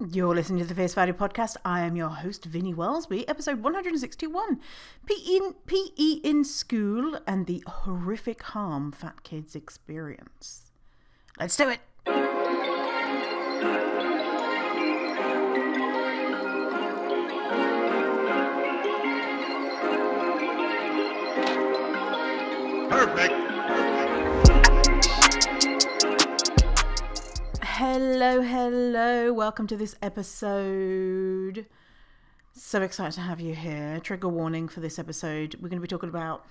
You're listening to the Fierce Value Podcast. I am your host, Vinnie Wellsby, episode 161, PE in School and the Horrific Harm Fat Kids Experience. Let's do it! Perfect! Hello, welcome to this episode. So excited to have you here. Trigger warning for this episode. We're going to be talking about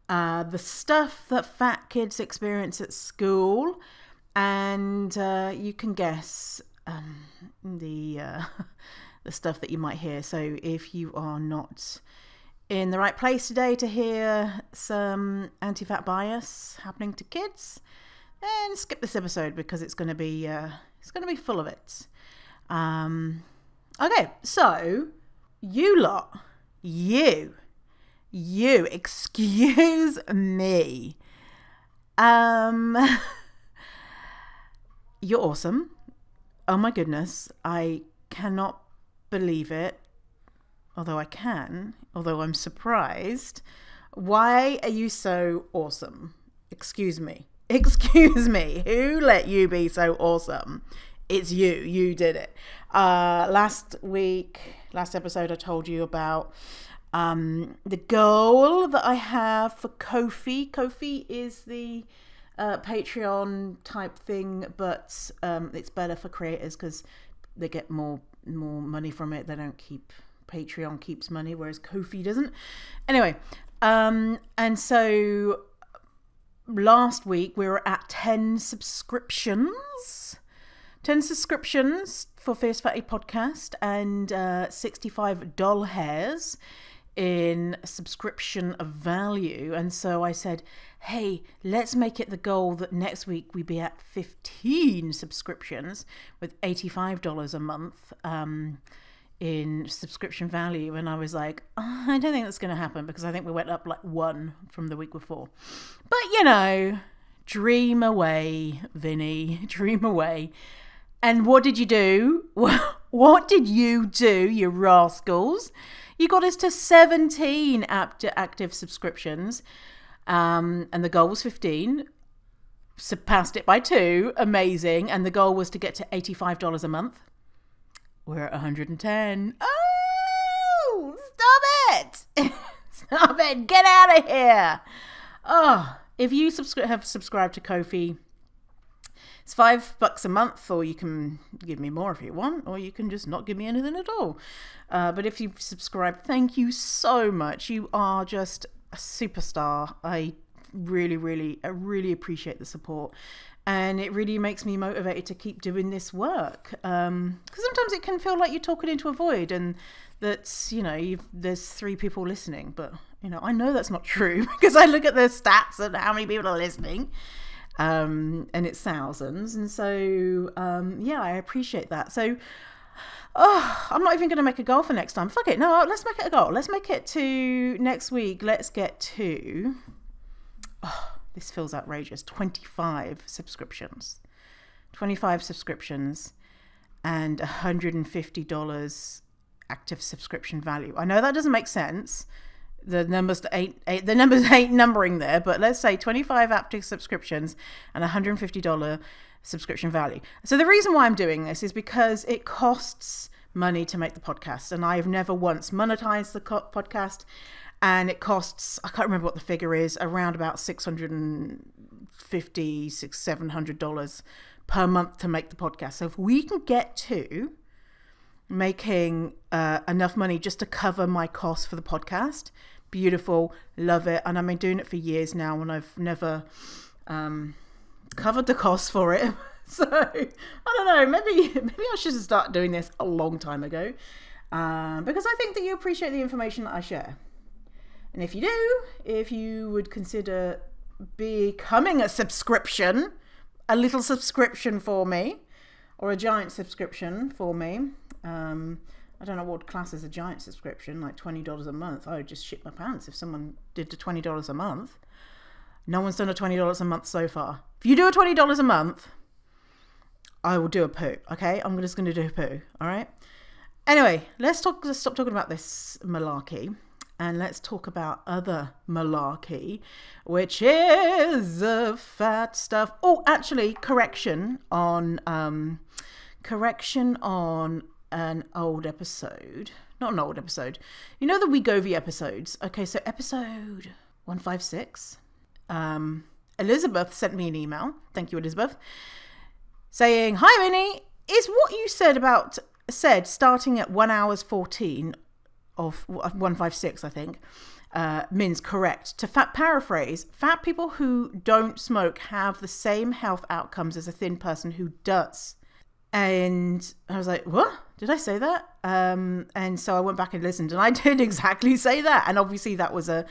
the stuff that fat kids experience at school, and you can guess the stuff that you might hear. So if you are not in the right place today to hear some anti-fat bias happening to kids, and skip this episode because it's going to be full of it. Okay, so you lot, you, excuse me. You're awesome. Oh my goodness, I cannot believe it. Although I'm surprised. Why are you so awesome? Excuse me, who let you be so awesome? It's you. You did it. Last episode, I told you about the goal that I have for Ko-fi. Ko-fi is the Patreon type thing, but it's better for creators because they get more money from it. They don't keep... Patreon keeps money, whereas Ko-fi doesn't. Anyway, and so... last week we were at 10 subscriptions. 10 subscriptions for Fierce Fatty Podcast and 65 doll hairs in subscription value. And so I said, hey, let's make it the goal that next week we be at 15 subscriptions with $85 a month in subscription value. And I was like, oh, I don't think that's going to happen because I think we went up like 1 from the week before. But you know, dream away, Vinny, dream away. And what did you do? What did you do, you rascals? You got us to 17 active subscriptions, and the goal was 15. Surpassed it by 2, amazing. And the goal was to get to $85 a month. We're at 110. Oh, stop it! Stop it! Get out of here! Oh, if you have subscribed to Ko-fi, it's $5 a month, or you can give me more if you want, or you can just not give me anything at all. But if you've subscribed, thank you so much. You are just a superstar. I really appreciate the support. And it really makes me motivated to keep doing this work. Because sometimes it can feel like you're talking into a void, and that's, you know, there's 3 people listening. But, you know, I know that's not true because I look at the stats and how many people are listening. And it's thousands. And so, yeah, I appreciate that. So, I'm not even going to make a goal for next time. Fuck it. No, let's make it a goal. Let's make it to next week. Let's get to... this feels outrageous. 25 subscriptions. 25 subscriptions and $150 active subscription value. I know that doesn't make sense. The numbers ain't numbering there, but let's say 25 active subscriptions and $150 subscription value. So the reason why I'm doing this is because it costs money to make the podcast, and I've never once monetized the podcast. And it costs, I can't remember what the figure is, around about $700 per month to make the podcast. So if we can get to making enough money just to cover my costs for the podcast, beautiful, love it. And I've been doing it for years now, and I've never covered the costs for it. So I don't know, maybe I should start doing this a long time ago, because I think that you appreciate the information that I share. And if you do, if you would consider becoming a subscription, a little subscription for me, or a giant subscription for me, I don't know what class is a giant subscription, like $20 a month. I would just shit my pants if someone did the $20 a month. No one's done a $20 a month so far. If you do a $20 a month, I will do a poo. Okay, I'm just going to do a poo. All right. Anyway, let's stop talking about this malarkey, and let's talk about other malarkey, which is fat stuff. Oh, actually, correction on an old episode. Not an old episode. You know the Wegovy episodes. Okay, so episode 156. Elizabeth sent me an email. Thank you, Elizabeth. Saying, "Hi, Winnie. Is what you said starting at 1 hours 14 of 156, I think, Min's correct. To paraphrase, fat people who don't smoke have the same health outcomes as a thin person who does." And I was like, what? Did I say that? And so I went back and listened, and I did exactly say that. And obviously that was a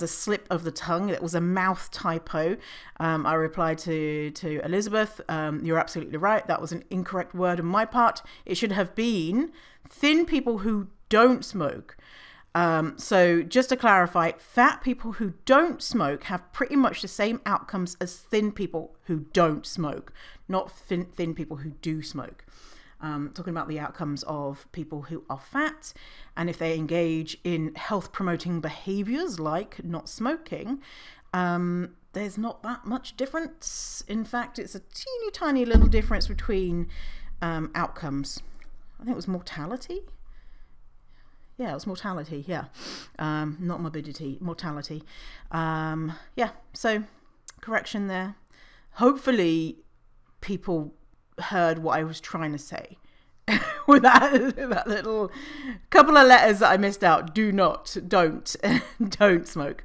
slip of the tongue. It was a mouth typo. I replied to Elizabeth, "You're absolutely right. That was an incorrect word on my part. It should have been thin people who don't smoke." So just to clarify, fat people who don't smoke have pretty much the same outcomes as thin people who don't smoke, not thin people who do smoke. Talking about the outcomes of people who are fat, and if they engage in health promoting behaviors like not smoking, there's not that much difference. In fact, it's a teeny tiny little difference between outcomes. I think it was mortality. Yeah, it was mortality. Yeah. Not morbidity, mortality. Yeah. So correction there. Hopefully people heard what I was trying to say with that little couple of letters that I missed out. Don't smoke.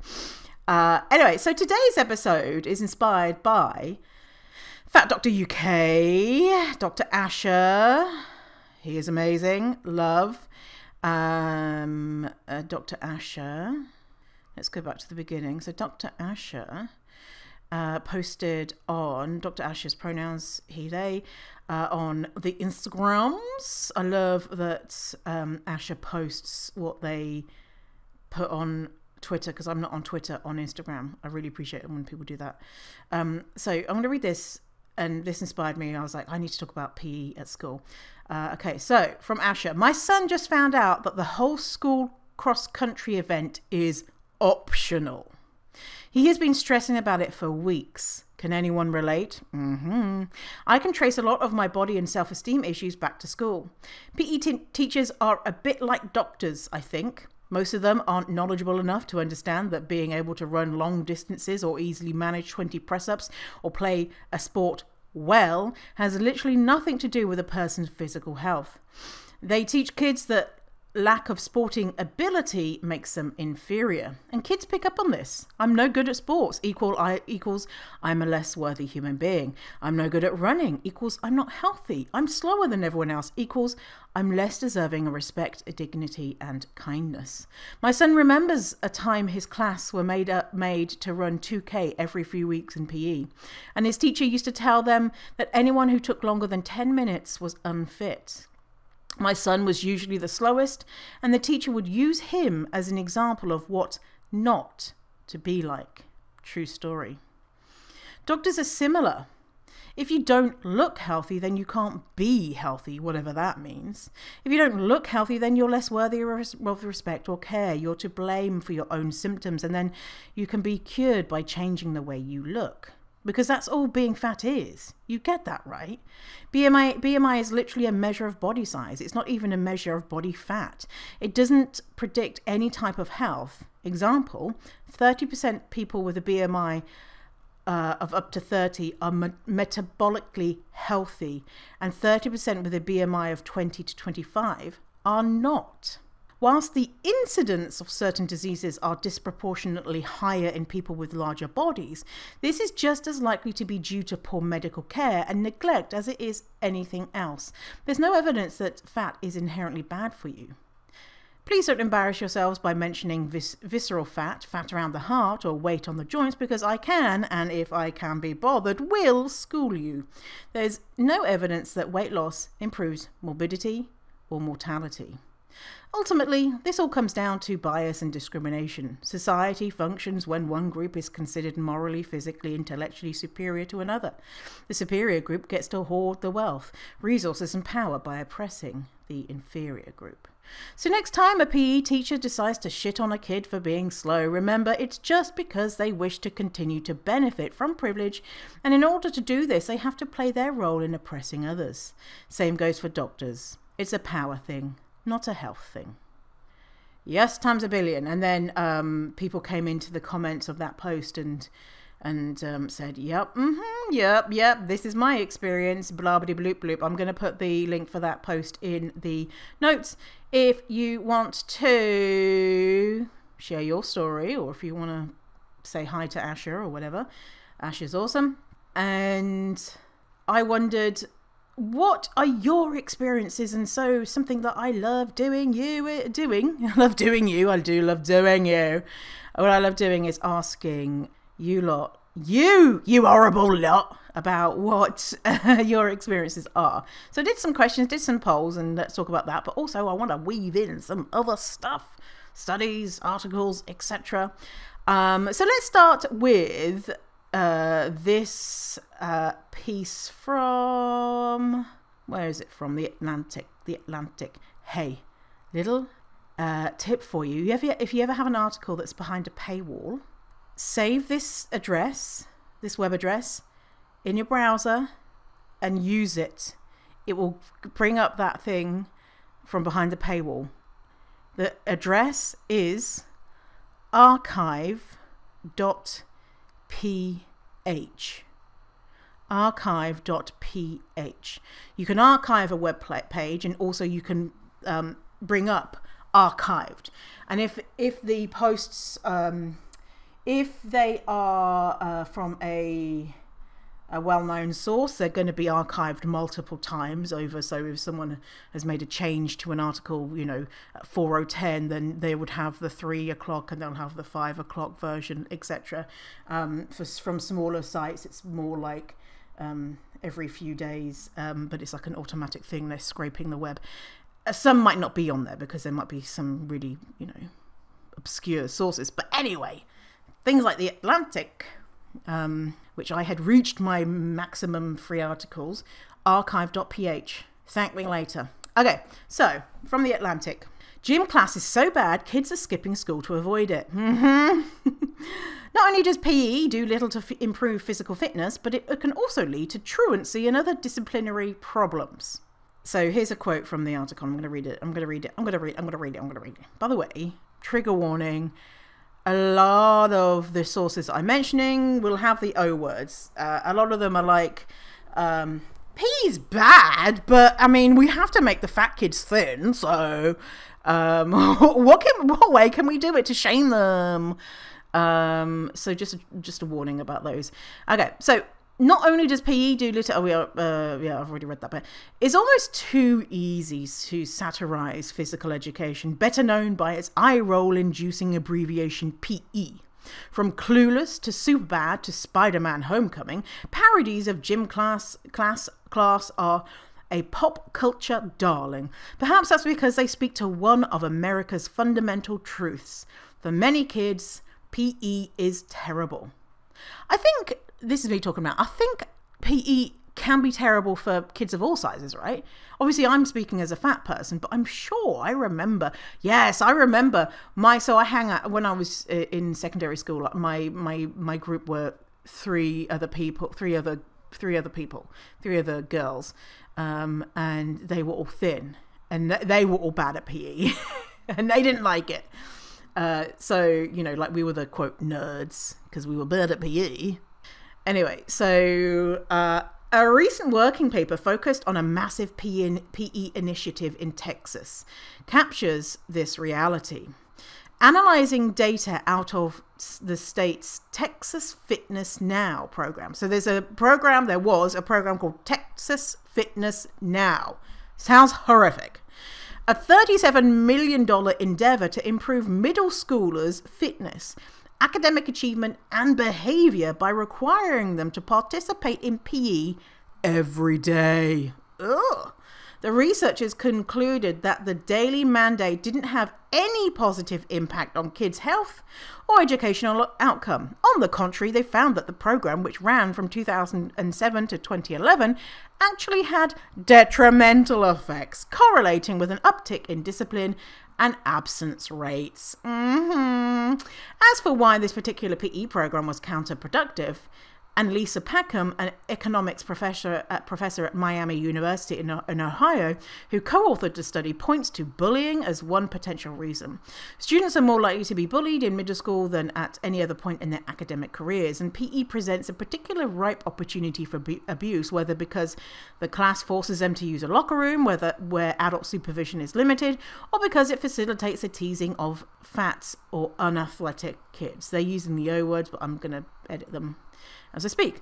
Anyway, so today's episode is inspired by Fat Doctor UK, Dr. Asher. He is amazing. Love. Dr. Asher. Let's go back to the beginning. So Dr. Asher posted on Dr. Asher's pronouns, he, they, on the Instagrams. I love that Asher posts what they put on Twitter, because I'm not on Twitter, on Instagram. I really appreciate it when people do that. So I'm going to read this, and this inspired me. I was like, I need to talk about PE at school. Okay, so from Asher. "My son just found out that the whole school cross-country event is optional. He has been stressing about it for weeks. Can anyone relate? I can trace a lot of my body and self-esteem issues back to school. PE teachers are a bit like doctors, I think. Most of them aren't knowledgeable enough to understand that being able to run long distances or easily manage 20 press-ups or play a sport well has literally nothing to do with a person's physical health. They teach kids that lack of sporting ability makes them inferior, and kids pick up on this. I'm no good at sports equals I'm a less worthy human being. I'm no good at running equals I'm not healthy. I'm slower than everyone else equals I'm less deserving of respect, dignity, and kindness. My son remembers a time his class were made to run 2K every few weeks in PE, and his teacher used to tell them that anyone who took longer than 10 minutes was unfit. My son was usually the slowest, and the teacher would use him as an example of what not to be like. True story. Doctors are similar. If you don't look healthy, then you can't be healthy, whatever that means. If you don't look healthy, then you're less worthy of respect or care. You're to blame for your own symptoms, and then you can be cured by changing the way you look. Because that's all being fat is. You get that, right? BMI is literally a measure of body size. It's not even a measure of body fat. It doesn't predict any type of health. Example, 30% people with a BMI of up to 30 are metabolically healthy, and 30% with a BMI of 20 to 25 are not. Whilst the incidence of certain diseases are disproportionately higher in people with larger bodies, this is just as likely to be due to poor medical care and neglect as it is anything else. There's no evidence that fat is inherently bad for you. Please don't embarrass yourselves by mentioning visceral fat, fat around the heart, or weight on the joints, because I can, and if I can be bothered, will school you. There's no evidence that weight loss improves morbidity or mortality. Ultimately, this all comes down to bias and discrimination. Society functions when one group is considered morally, physically, intellectually superior to another. The superior group gets to hoard the wealth, resources and power by oppressing the inferior group. So next time a PE teacher decides to shit on a kid for being slow, remember it's just because they wish to continue to benefit from privilege, and in order to do this they have to play their role in oppressing others. Same goes for doctors. It's a power thing, not a health thing. Yes, times a billion. And then people came into the comments of that post and said, yep, yep, this is my experience, blah, blah, bloop, bloop. I'm going to put the link for that post in the notes. If you want to share your story, or if you want to say hi to Asher or whatever, Ash is awesome. And I wondered, what are your experiences? And so something that I love doing, I do love doing you. What I love doing is asking you lot, you horrible lot, about what your experiences are. So I did some questions, did some polls, and let's talk about that. But also I want to weave in some other stuff, studies, articles, etc. So let's start with this piece from, where is it from? The Atlantic. Hey, little tip for you. If you ever have an article that's behind a paywall, save this web address in your browser and use it. It will bring up that thing from behind the paywall. The address is archive.ph. archive.ph. You can archive a web page, and also you can bring up archived. And if the posts, if they are from a well-known source, they're going to be archived multiple times over. So if someone has made a change to an article, at 4:10, then they would have the 3 o'clock and they'll have the 5 o'clock version, etc. From smaller sites, it's more like every few days, but it's like an automatic thing. They're scraping the web. Some might not be on there because there might be some really, obscure sources. But anyway, things like the Atlantic, which I had reached my maximum free articles, archive.ph. Thank me later. Okay, so from the Atlantic. Gym class is so bad, kids are skipping school to avoid it. Not only does PE do little to improve physical fitness, but it can also lead to truancy and other disciplinary problems. So here's a quote from the article. I'm going to read it. By the way, trigger warning. A lot of the sources I'm mentioning will have the O words. A lot of them are like, P's bad, but I mean, we have to make the fat kids thin. So what way can we do it to shame them? So just a warning about those. Okay, so not only does PE do little, I've already read that, but it's almost too easy to satirize physical education, better known by its eye-roll-inducing abbreviation PE. From Clueless to Superbad to Spider-Man Homecoming, parodies of gym class are a pop culture darling. Perhaps that's because they speak to one of America's fundamental truths. For many kids, PE is terrible. I think, this is me talking about, I think PE can be terrible for kids of all sizes, right? Obviously, I'm speaking as a fat person, but I'm sure I remember. Yes, I remember so I hang out, when I was in secondary school, my group were three other girls, and they were all thin, and they were all bad at PE, and they didn't like it. So, like we were the quote nerds because we were bad at PE. Anyway, so a recent working paper focused on a massive PE initiative in Texas captures this reality. Analyzing data out of the state's Texas Fitness Now program. So there was a program called Texas Fitness Now. Sounds horrific. A $37 million endeavor to improve middle schoolers' fitness, academic achievement, and behavior by requiring them to participate in PE every day. Ugh. The researchers concluded that the daily mandate didn't have any positive impact on kids' health or educational outcome. On the contrary, they found that the program, which ran from 2007 to 2011, actually had detrimental effects, correlating with an uptick in discipline and absence rates. As for why this particular PE program was counterproductive, and Lisa Packham, an economics professor at Miami University in Ohio, who co-authored the study, points to bullying as one potential reason. Students are more likely to be bullied in middle school than at any other point in their academic careers, and PE presents a particular ripe opportunity for abuse, whether because the class forces them to use a locker room, where adult supervision is limited, or because it facilitates the teasing of fat or unathletic kids. They're using the O words, but I'm going to edit them as I speak.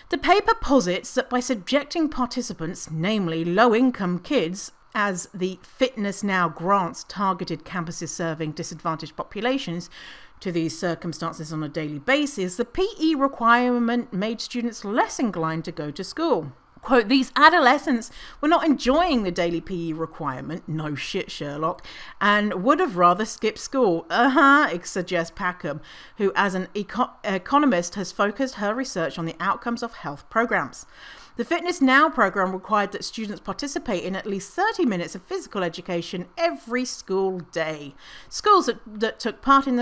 The paper posits that by subjecting participants, namely low-income kids, as the Fitness Now grants targeted campuses serving disadvantaged populations to these circumstances on a daily basis, the PE requirement made students less inclined to go to school. Quote, these adolescents were not enjoying the daily PE requirement, no shit Sherlock, and would have rather skipped school. Suggests Packham, who as an economist has focused her research on the outcomes of health programs. The Fitness Now program required that students participate in at least 30 minutes of physical education every school day. Schools that took part in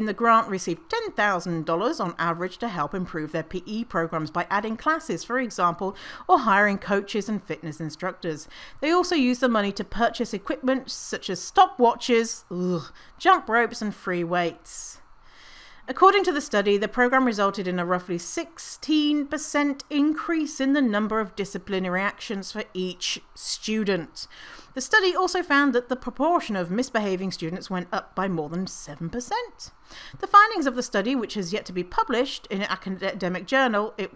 the grant received $10,000 on average to help improve their PE programs by adding classes, for example, or hiring coaches and fitness instructors. They also used the money to purchase equipment such as stopwatches, jump ropes, and free weights. According to the study, the program resulted in a roughly 16% increase in the number of disciplinary actions for each student. The study also found that the proportion of misbehaving students went up by more than 7%. The findings of the study, which has yet to be published in an academic journal, it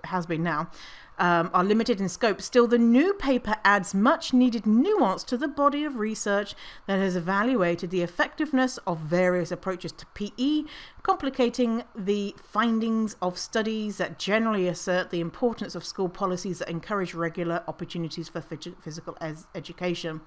has been now, are limited in scope. Still, the new paper adds much needed nuance to the body of research that has evaluated the effectiveness of various approaches to PE, complicating the findings of studies that generally assert the importance of school policies that encourage regular opportunities for physical education.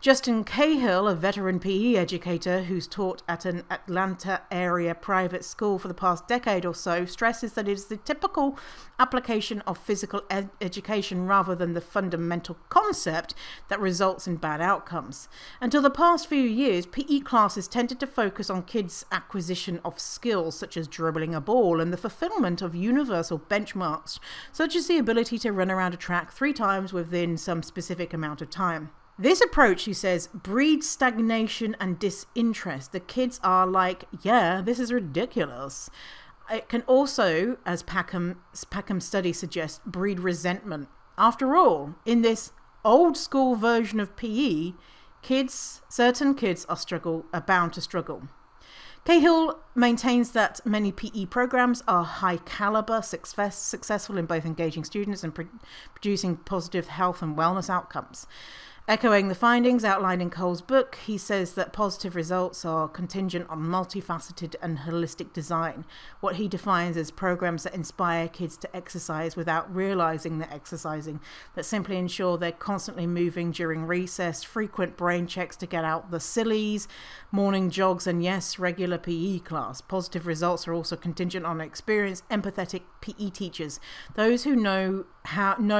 Justin Cahill, a veteran PE educator who's taught at an Atlanta area private school for the past decade or so, stresses that it is the typical application of physical education rather than the fundamental concept that results in bad outcomes. Until the past few years, PE classes tended to focus on kids' acquisition of skills such as dribbling a ball and the fulfillment of universal benchmarks, such as the ability to run around a track 3 times within some specific amount of time. This approach, he says, breeds stagnation and disinterest. The kids are like, yeah, this is ridiculous. It can also, as Packham's study suggests, breed resentment. After all, in this old school version of PE, certain kids are bound to struggle. Cahill maintains that many PE programs are high caliber, successful in both engaging students and producing positive health and wellness outcomes. Echoing the findings outlined in Cole's book, he says that positive results are contingent on multifaceted and holistic design, what he defines as programs that inspire kids to exercise without realizing they're exercising, that simply ensure they're constantly moving during recess, frequent brain checks to get out the sillies, morning jogs, and yes, regular PE class. Positive results are also contingent on experienced, empathetic PE teachers, those who know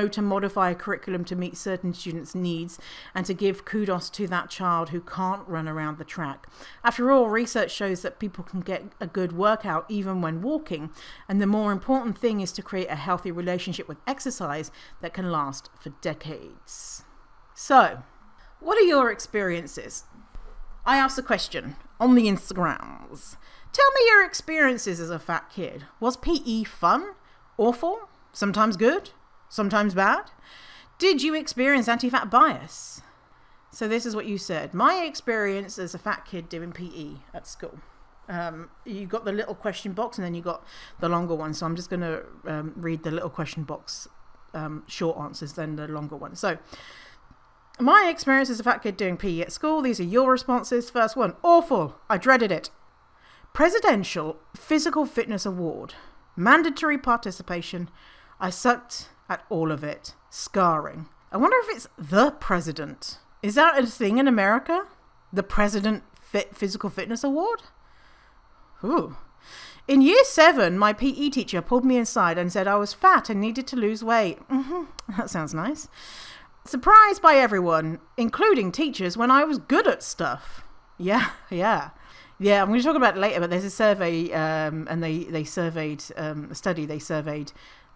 to modify a curriculum to meet certain students' needs and to give kudos to that child who can't run around the track. After all, research shows that people can get a good workout even when walking, and the more important thing is to create a healthy relationship with exercise that can last for decades. So, what are your experiences? I asked the question on the Instagrams. Tell me your experiences as a fat kid. Was PE fun? Awful? Sometimes good? Sometimes bad? Did you experience anti-fat bias? So this is what you said. My experience as a fat kid doing PE at school. You got the little question box and then you got the longer one. So I'm just going to read the little question box short answers, then the longer one. So my experience as a fat kid doing PE at school. These are your responses. First one, awful. I dreaded it. Presidential Physical Fitness Award. Mandatory participation. I sucked at all of it. Scarring. I wonder if it's the president. Is that a thing in America? The President Physical Fitness Award? Ooh. In year 7, my PE teacher pulled me inside and said I was fat and needed to lose weight. That sounds nice. Surprised by everyone, including teachers, when I was good at stuff. Yeah. I'm going to talk about it later, but there's a survey, and they surveyed, a study, they surveyed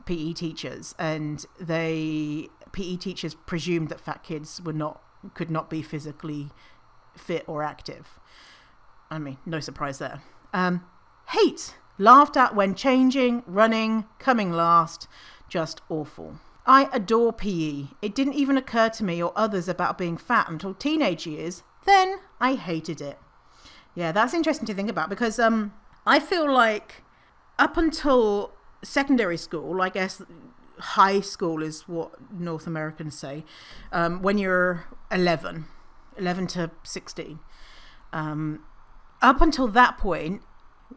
PE teachers, and PE teachers presumed that fat kids could not be physically fit or active. I mean, no surprise there. Hate, laughed at when changing, running, coming last, just awful. I adore PE. It didn't even occur to me or others about being fat until teenage years. Then I hated it. Yeah, that's interesting to think about because I feel like up until secondary school, I guess high school is what North Americans say, when you're 11 to 16. Up until that point,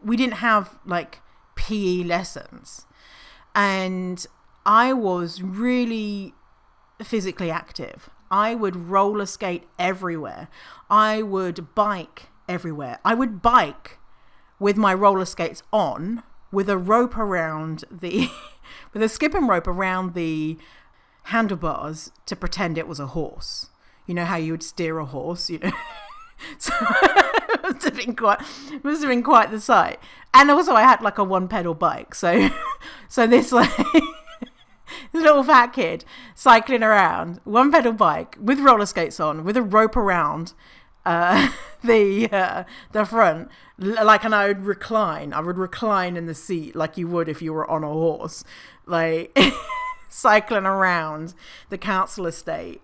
we didn't have like PE lessons. And I was really physically active. I would roller skate everywhere. I would bike everywhere. I would bike with my roller skates on, with a rope around with a skipping rope around the handlebars to pretend it was a horse. You know how you would steer a horse, you know? So it must have been quite the sight. And also I had like a one pedal bike. So this like this little fat kid cycling around, one pedal bike with roller skates on, with a rope around the front, like, and I would recline in the seat like you would if you were on a horse, like cycling around the council estate.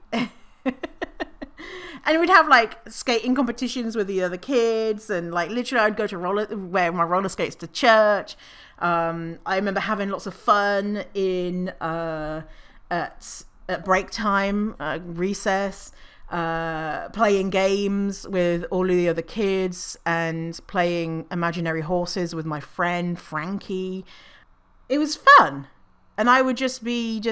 And we'd have like skating competitions with the other kids, and like literally I'd go to wear my roller skates to church. I remember having lots of fun at break time, recess, playing games with all of the other kids and playing imaginary horses with my friend Frankie. It was fun. And I would just be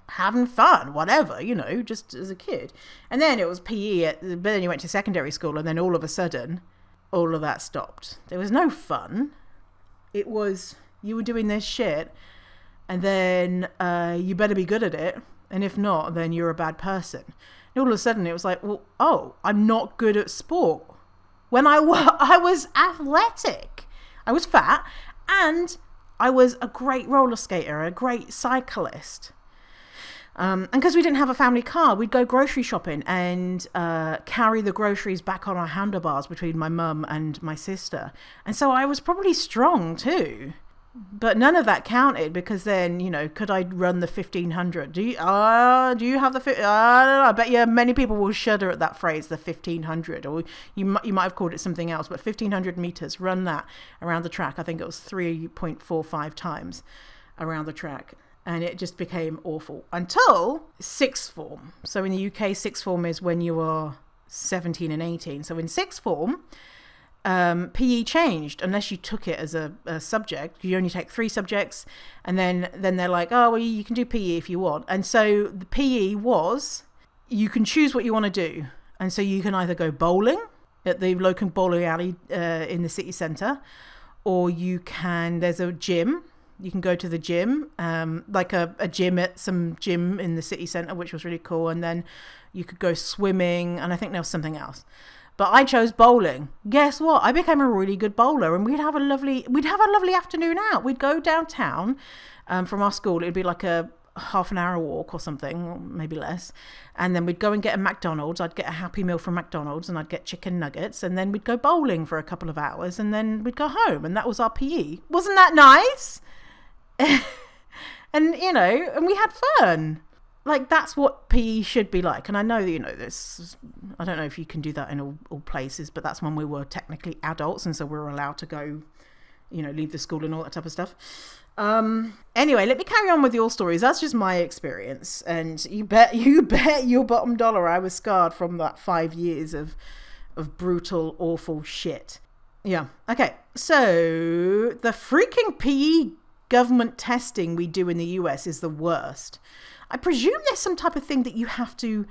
having fun, whatever, you know, just as a kid. And then it was PE, but then you went to secondary school, and then all of a sudden, all of that stopped. There was no fun. It was, you were doing this shit, and then you better be good at it. And if not, then you're a bad person. And all of a sudden, it was like, well, oh, I'm not good at sport. When I was athletic. I was fat, and I was a great roller skater, a great cyclist. And because we didn't have a family car, we'd go grocery shopping and carry the groceries back on our handlebars between my mum and my sister. And so I was probably strong too. But none of that counted because then, you know, could I run the 1500? Do you have the... I don't know. I bet you many people will shudder at that phrase, the 1500. Or you might have called it something else, but 1500 meters, run that around the track. I think it was 3.45 times around the track. And it just became awful until sixth form. So in the UK, sixth form is when you are 17 and 18. So in sixth form... PE changed unless you took it as a subject. You only take 3 subjects, and then they're like, oh, well, you can do PE if you want. And so the PE was, you can choose what you want to do. And so you can either go bowling at the local bowling alley in the city centre, or there's a gym. You can go to the gym, like a gym at some gym in the city centre, which was really cool. And then you could go swimming, and I think there was something else. But I chose bowling. Guess what? I became a really good bowler, and we'd have a lovely afternoon out. We'd go downtown from our school. It'd be like a half an hour walk or something, or maybe less. And then we'd go and get a McDonald's. I'd get a Happy Meal from McDonald's, and I'd get chicken nuggets. And then we'd go bowling for a couple of hours, and then we'd go home. And that was our PE. Wasn't that nice? And, you know, and we had fun. Like, that's what PE should be like. And I know that, you know, I don't know if you can do that in all places, but that's when we were technically adults. And so we were allowed to go, you know, leave the school and all that type of stuff. Anyway, let me carry on with your stories. That's just my experience. And you bet your bottom dollar I was scarred from that 5 years of brutal, awful shit. Yeah. Okay. So the freaking PE government testing we do in the US is the worst. I presume there's some type of thing that you have to,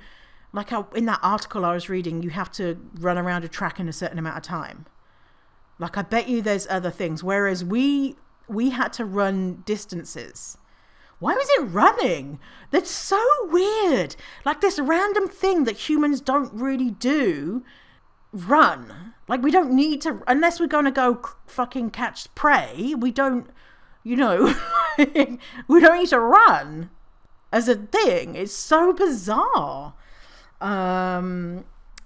like in that article I was reading, you have to run around a track in a certain amount of time. Like, I bet you there's other things. Whereas we had to run distances. Why was it running? That's so weird. Like, this random thing that humans don't really do, run. Like, we don't need to, unless we're going to go fucking catch prey, we don't, we don't need to run as a thing. It's so bizarre.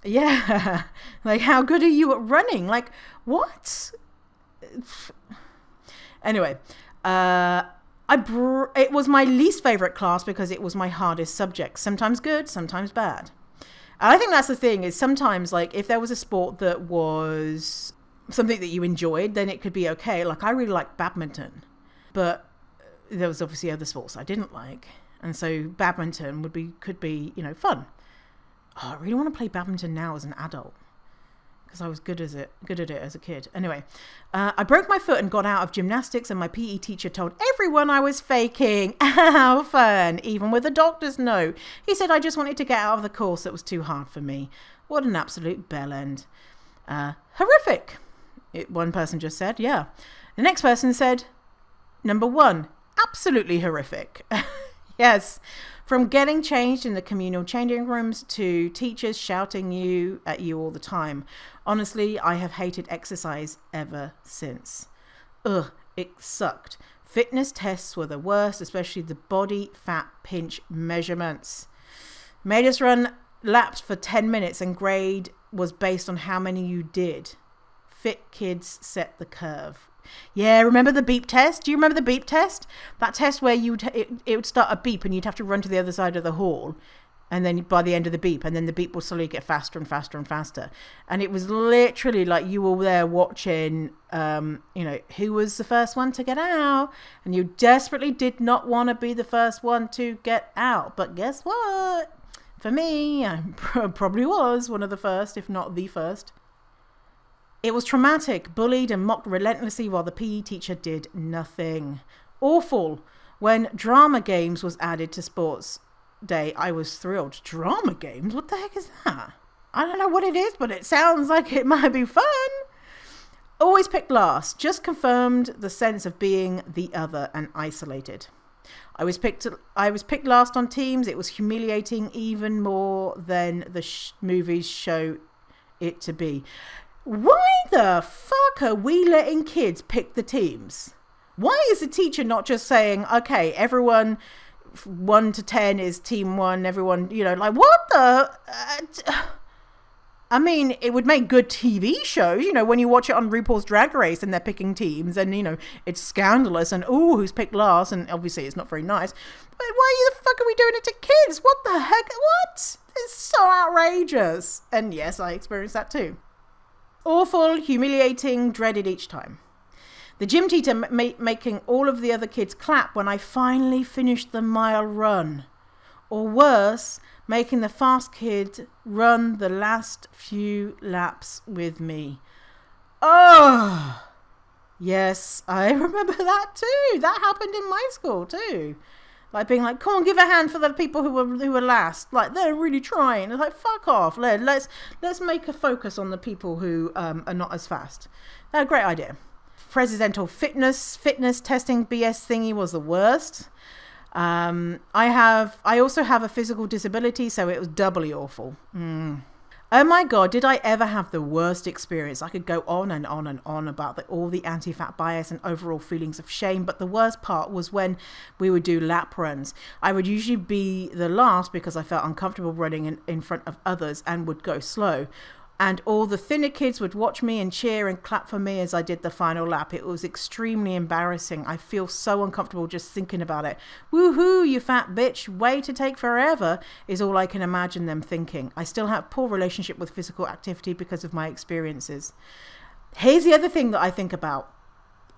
Yeah. Like, how good are you at running? Like, what? Anyway, it was my least favorite class because it was my hardest subject. Sometimes good, sometimes bad. And I think that's the thing, is sometimes, like, if there was a sport that was something that you enjoyed, then it could be okay. Like, I really like badminton, but there was obviously other sports I didn't like. And so badminton could be, fun. Oh, I really want to play badminton now as an adult, because I was good at it as a kid. Anyway, I broke my foot and got out of gymnastics, and my PE teacher told everyone I was faking. How fun, even with a doctor's note. He said I just wanted to get out of the course that was too hard for me. What an absolute bell end. Horrific, one person just said, yeah. The next person said, number 1, absolutely horrific. Yes. From getting changed in the communal changing rooms to teachers shouting at you all the time. Honestly, I have hated exercise ever since. Ugh, it sucked. Fitness tests were the worst, especially the body fat pinch measurements. Made us run laps for 10 minutes and grade was based on how many you did. Fit kids set the curve. Yeah, remember the beep test? Do you remember the beep test? That test where it would start a beep and you'd have to run to the other side of the hall, and then by the end of the beep, and then the beep will slowly get faster and faster and faster. And it was literally like you were there watching, who was the first one to get out, and you desperately did not want to be the first one to get out. But guess what? For me, I probably was one of the first, if not the first. It was traumatic, bullied and mocked relentlessly while the PE teacher did nothing. Awful. When drama games was added to sports day, I was thrilled. Drama games? What the heck is that? I don't know what it is, but it sounds like it might be fun. Always picked last. Just confirmed the sense of being the other and isolated. I was picked last on teams. It was humiliating, even more than the movies show it to be. Why the fuck are we letting kids pick the teams? Why is the teacher not just saying, okay, everyone 1 to 10 is team 1, everyone, like, what the... I mean, it would make good TV shows, when you watch it on RuPaul's Drag Race and they're picking teams and, it's scandalous and, ooh, who's picked last? And obviously it's not very nice. But why the fuck are we doing it to kids? What the heck? What? It's so outrageous. And yes, I experienced that too. Awful, humiliating, dreaded each time. The gym teacher making all of the other kids clap when I finally finished the mile run. Or worse, making the fast kid run the last few laps with me. Oh, yes, I remember that too. That happened in my school too. Like being like, come on, give a hand for the people who were last. Like, they're really trying. It's like, fuck off. Let's make a focus on the people who are not as fast. That's a great idea. Presidential fitness testing BS thingy was the worst. I also have a physical disability, so it was doubly awful. Oh my God, did I ever have the worst experience? I could go on and on and on about all the anti-fat bias and overall feelings of shame, but the worst part was when we would do lap runs. I would usually be the last because I felt uncomfortable running in front of others and would go slow. And all the thinner kids would watch me and cheer and clap for me as I did the final lap. It was extremely embarrassing. I feel so uncomfortable just thinking about it. Woohoo, you fat bitch, way to take forever, is all I can imagine them thinking. I still have a poor relationship with physical activity because of my experiences. Here's the other thing that I think about.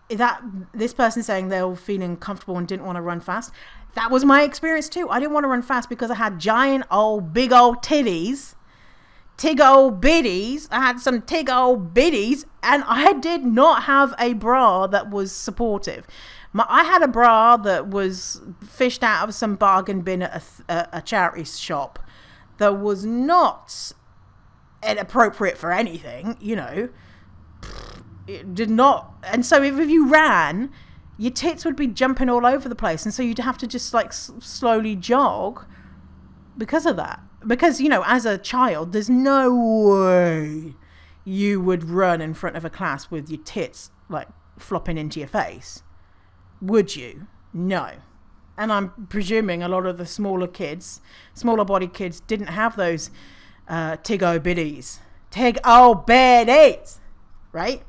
That this person saying they were feeling comfortable and didn't want to run fast. That was my experience too. I didn't want to run fast because I had giant big old titties. Tigo Bitties. I had some Tigo Bitties, and I did not have a bra that was supportive. I had a bra that was fished out of some bargain bin at a charity shop that was not inappropriate for anything, you know. It did not. And so if you ran, your tits would be jumping all over the place. And so you'd have to just like slowly jog because of that. Because, you know, as a child, there's no way you would run in front of a class with your tits like flopping into your face. Would you? No. And I'm presuming a lot of the smaller bodied kids didn't have those Tigo Bitties. Tigo Bitties! Right?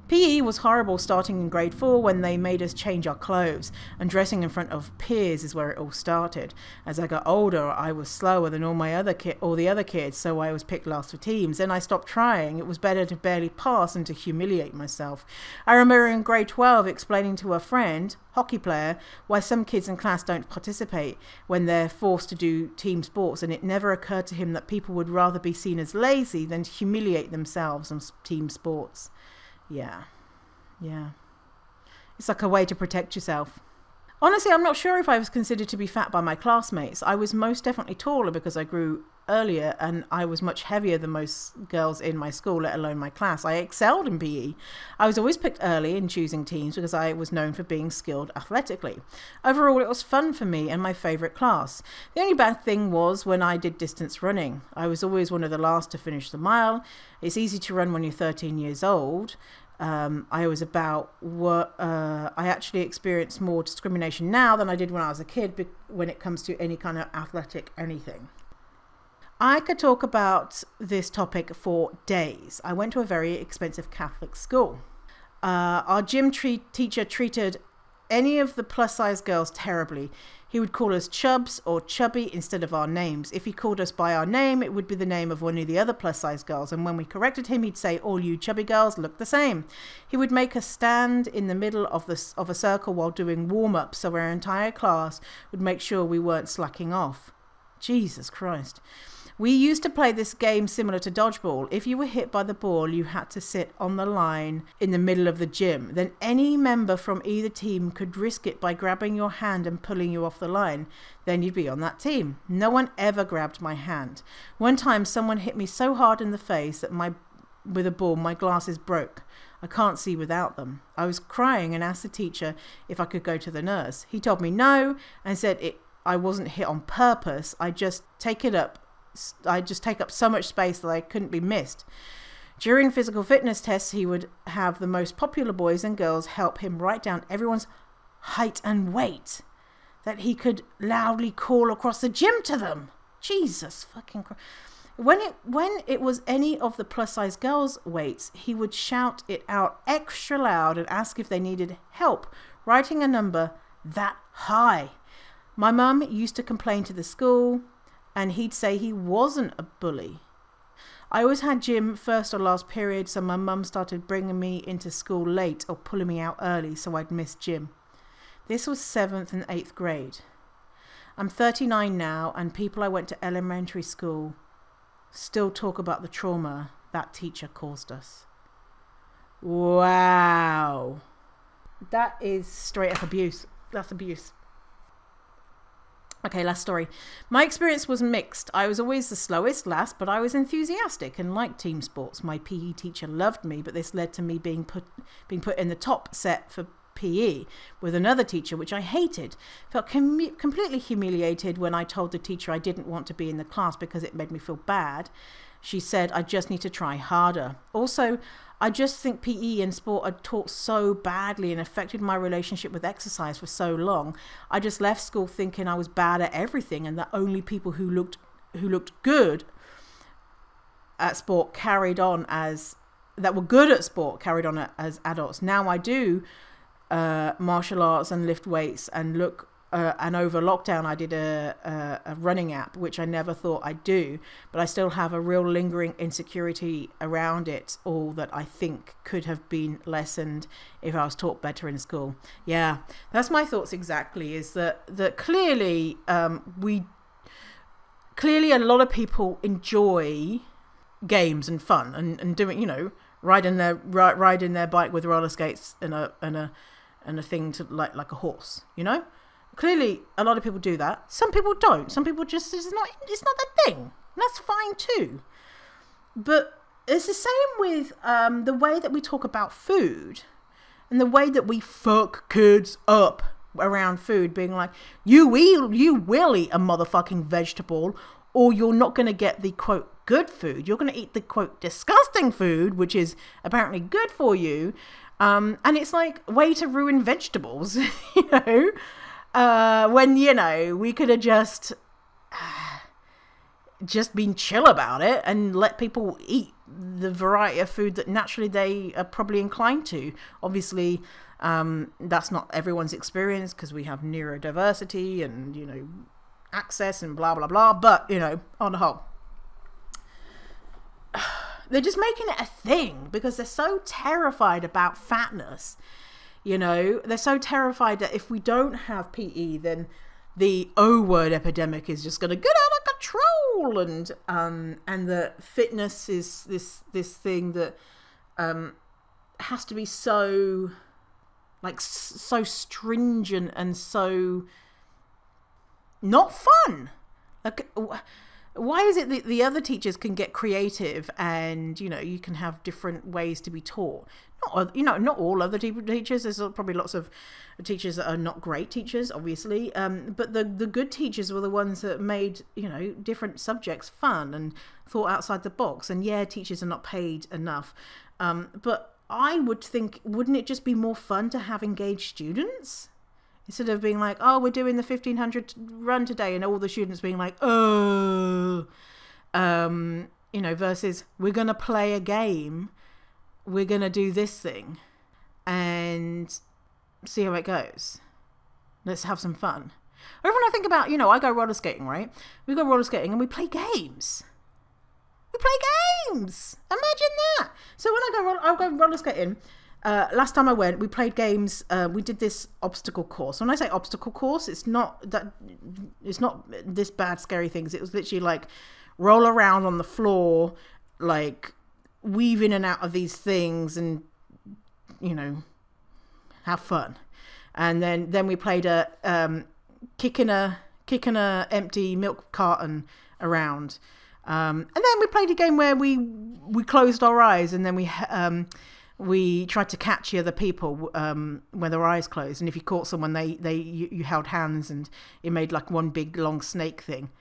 PE was horrible starting in grade 4 when they made us change our clothes, and dressing in front of peers is where it all started. As I got older, I was slower than all the other kids, so I was picked last for teams. Then I stopped trying. It was better to barely pass than to humiliate myself. I remember in grade 12 explaining to a friend, hockey player, why some kids in class don't participate when they're forced to do team sports, and it never occurred to him that people would rather be seen as lazy than to humiliate themselves on team sports. Yeah. It's like a way to protect yourself. Honestly, I'm not sure if I was considered to be fat by my classmates. I was most definitely taller because I grew earlier, and I was much heavier than most girls in my school, let alone my class. I excelled in PE. I was always picked early in choosing teams because I was known for being skilled athletically. Overall, it was fun for me and my favourite class. The only bad thing was when I did distance running. I was always one of the last to finish the mile. It's easy to run when you're 13 years old. I actually experience more discrimination now than I did when I was a kid when it comes to any kind of athletic anything. I could talk about this topic for days. I went to a very expensive Catholic school. Our gym teacher treated any of the plus size girls terribly. He would call us chubs or chubby instead of our names. If he called us by our name, it would be the name of one of the other plus size girls. And when we corrected him, he'd say, all you chubby girls look the same. He would make us stand in the middle of a circle while doing warm-ups, so our entire class would make sure we weren't slacking off. Jesus Christ. We used to play this game similar to dodgeball. If you were hit by the ball, you had to sit on the line in the middle of the gym. Then any member from either team could risk it by grabbing your hand and pulling you off the line. Then you'd be on that team. No one ever grabbed my hand. One time someone hit me so hard in the face that with a ball, my glasses broke. I can't see without them. I was crying and asked the teacher if I could go to the nurse. He told me no and said I wasn't hit on purpose. I just take up so much space that I couldn't be missed. During physical fitness tests, he would have the most popular boys and girls help him write down everyone's height and weight that he could loudly call across the gym to them. Jesus fucking Christ. When it was any of the plus size girls' weights, he would shout it out extra loud and ask if they needed help writing a number that high. My mum used to complain to the school, and he'd say he wasn't a bully. I always had gym first or last period, so my mum started bringing me into school late or pulling me out early so I'd miss gym. This was 7th and 8th grade. I'm 39 now, and people I went to elementary school still talk about the trauma that teacher caused us. Wow. That is straight up abuse. That's abuse. Okay, last story. My experience was mixed. I was always the slowest, last, but I was enthusiastic and liked team sports. My PE teacher loved me, but this led to me being put in the top set for PE with another teacher, which I hated. Felt completely humiliated when I told the teacher I didn't want to be in the class because it made me feel bad. She said I just need to try harder. Also, I just think PE and sport are taught so badly and affected my relationship with exercise for so long. I just left school thinking I was bad at everything, and that only people who looked good at sport that were good at sport carried on as adults. Now I do martial arts and lift weights and over lockdown I did a running app, which I never thought I'd do, but I still have a real lingering insecurity around it all that I think could have been lessened if I was taught better in school. Yeah, that's my thoughts exactly, is that clearly clearly a lot of people enjoy games and fun and doing, riding their bike with roller skates and a thing to like a horse, you know? Clearly a lot of people do that. Some people don't. Some people just, it's not their thing. That's fine too. But it's the same with the way that we talk about food and the way that we fuck kids up around food, being like, you will eat a motherfucking vegetable, or you're not going to get the quote good food. You're going to eat the quote disgusting food, which is apparently good for you. And it's like way to ruin vegetables, you know, when, you know, we could have just been chill about it and let people eat the variety of food that naturally they are probably inclined to. Obviously, that's not everyone's experience because we have neurodiversity and, you know, access and blah, blah, blah. But, you know, on the whole, they're just making it a thing because they're so terrified about fatness. You know, they're so terrified that if we don't have PE, then the O word epidemic is just going to get out of control, and that fitness is this thing that has to be so stringent and so not fun. Like, why is it that the other teachers can get creative and, you know, you can have different ways to be taught? Not all other teachers. There's probably lots of teachers that are not great teachers, obviously. But the good teachers were the ones that made, you know, different subjects fun and thought outside the box. And yeah, teachers are not paid enough. But I would think, wouldn't it just be more fun to have engaged students? Instead of being like, oh, we're doing the 1500 run today, and all the students being like, oh, you know, versus we're going to play a game. We're going to do this thing and see how it goes. Let's have some fun. Or when I think about, you know, I go roller skating, right? We go roller skating and we play games. Imagine that. So when I'll go roller skating. Last time I went, we played games. We did this obstacle course. When I say obstacle course, it's not this bad, scary things. It was literally like roll around on the floor, like weave in and out of these things, and, you know, have fun. And then we played a kicking a empty milk carton around. And then we played a game where we closed our eyes, and then we tried to catch the other people when their eyes closed, and if you caught someone, you held hands, and it made like one big long snake thing.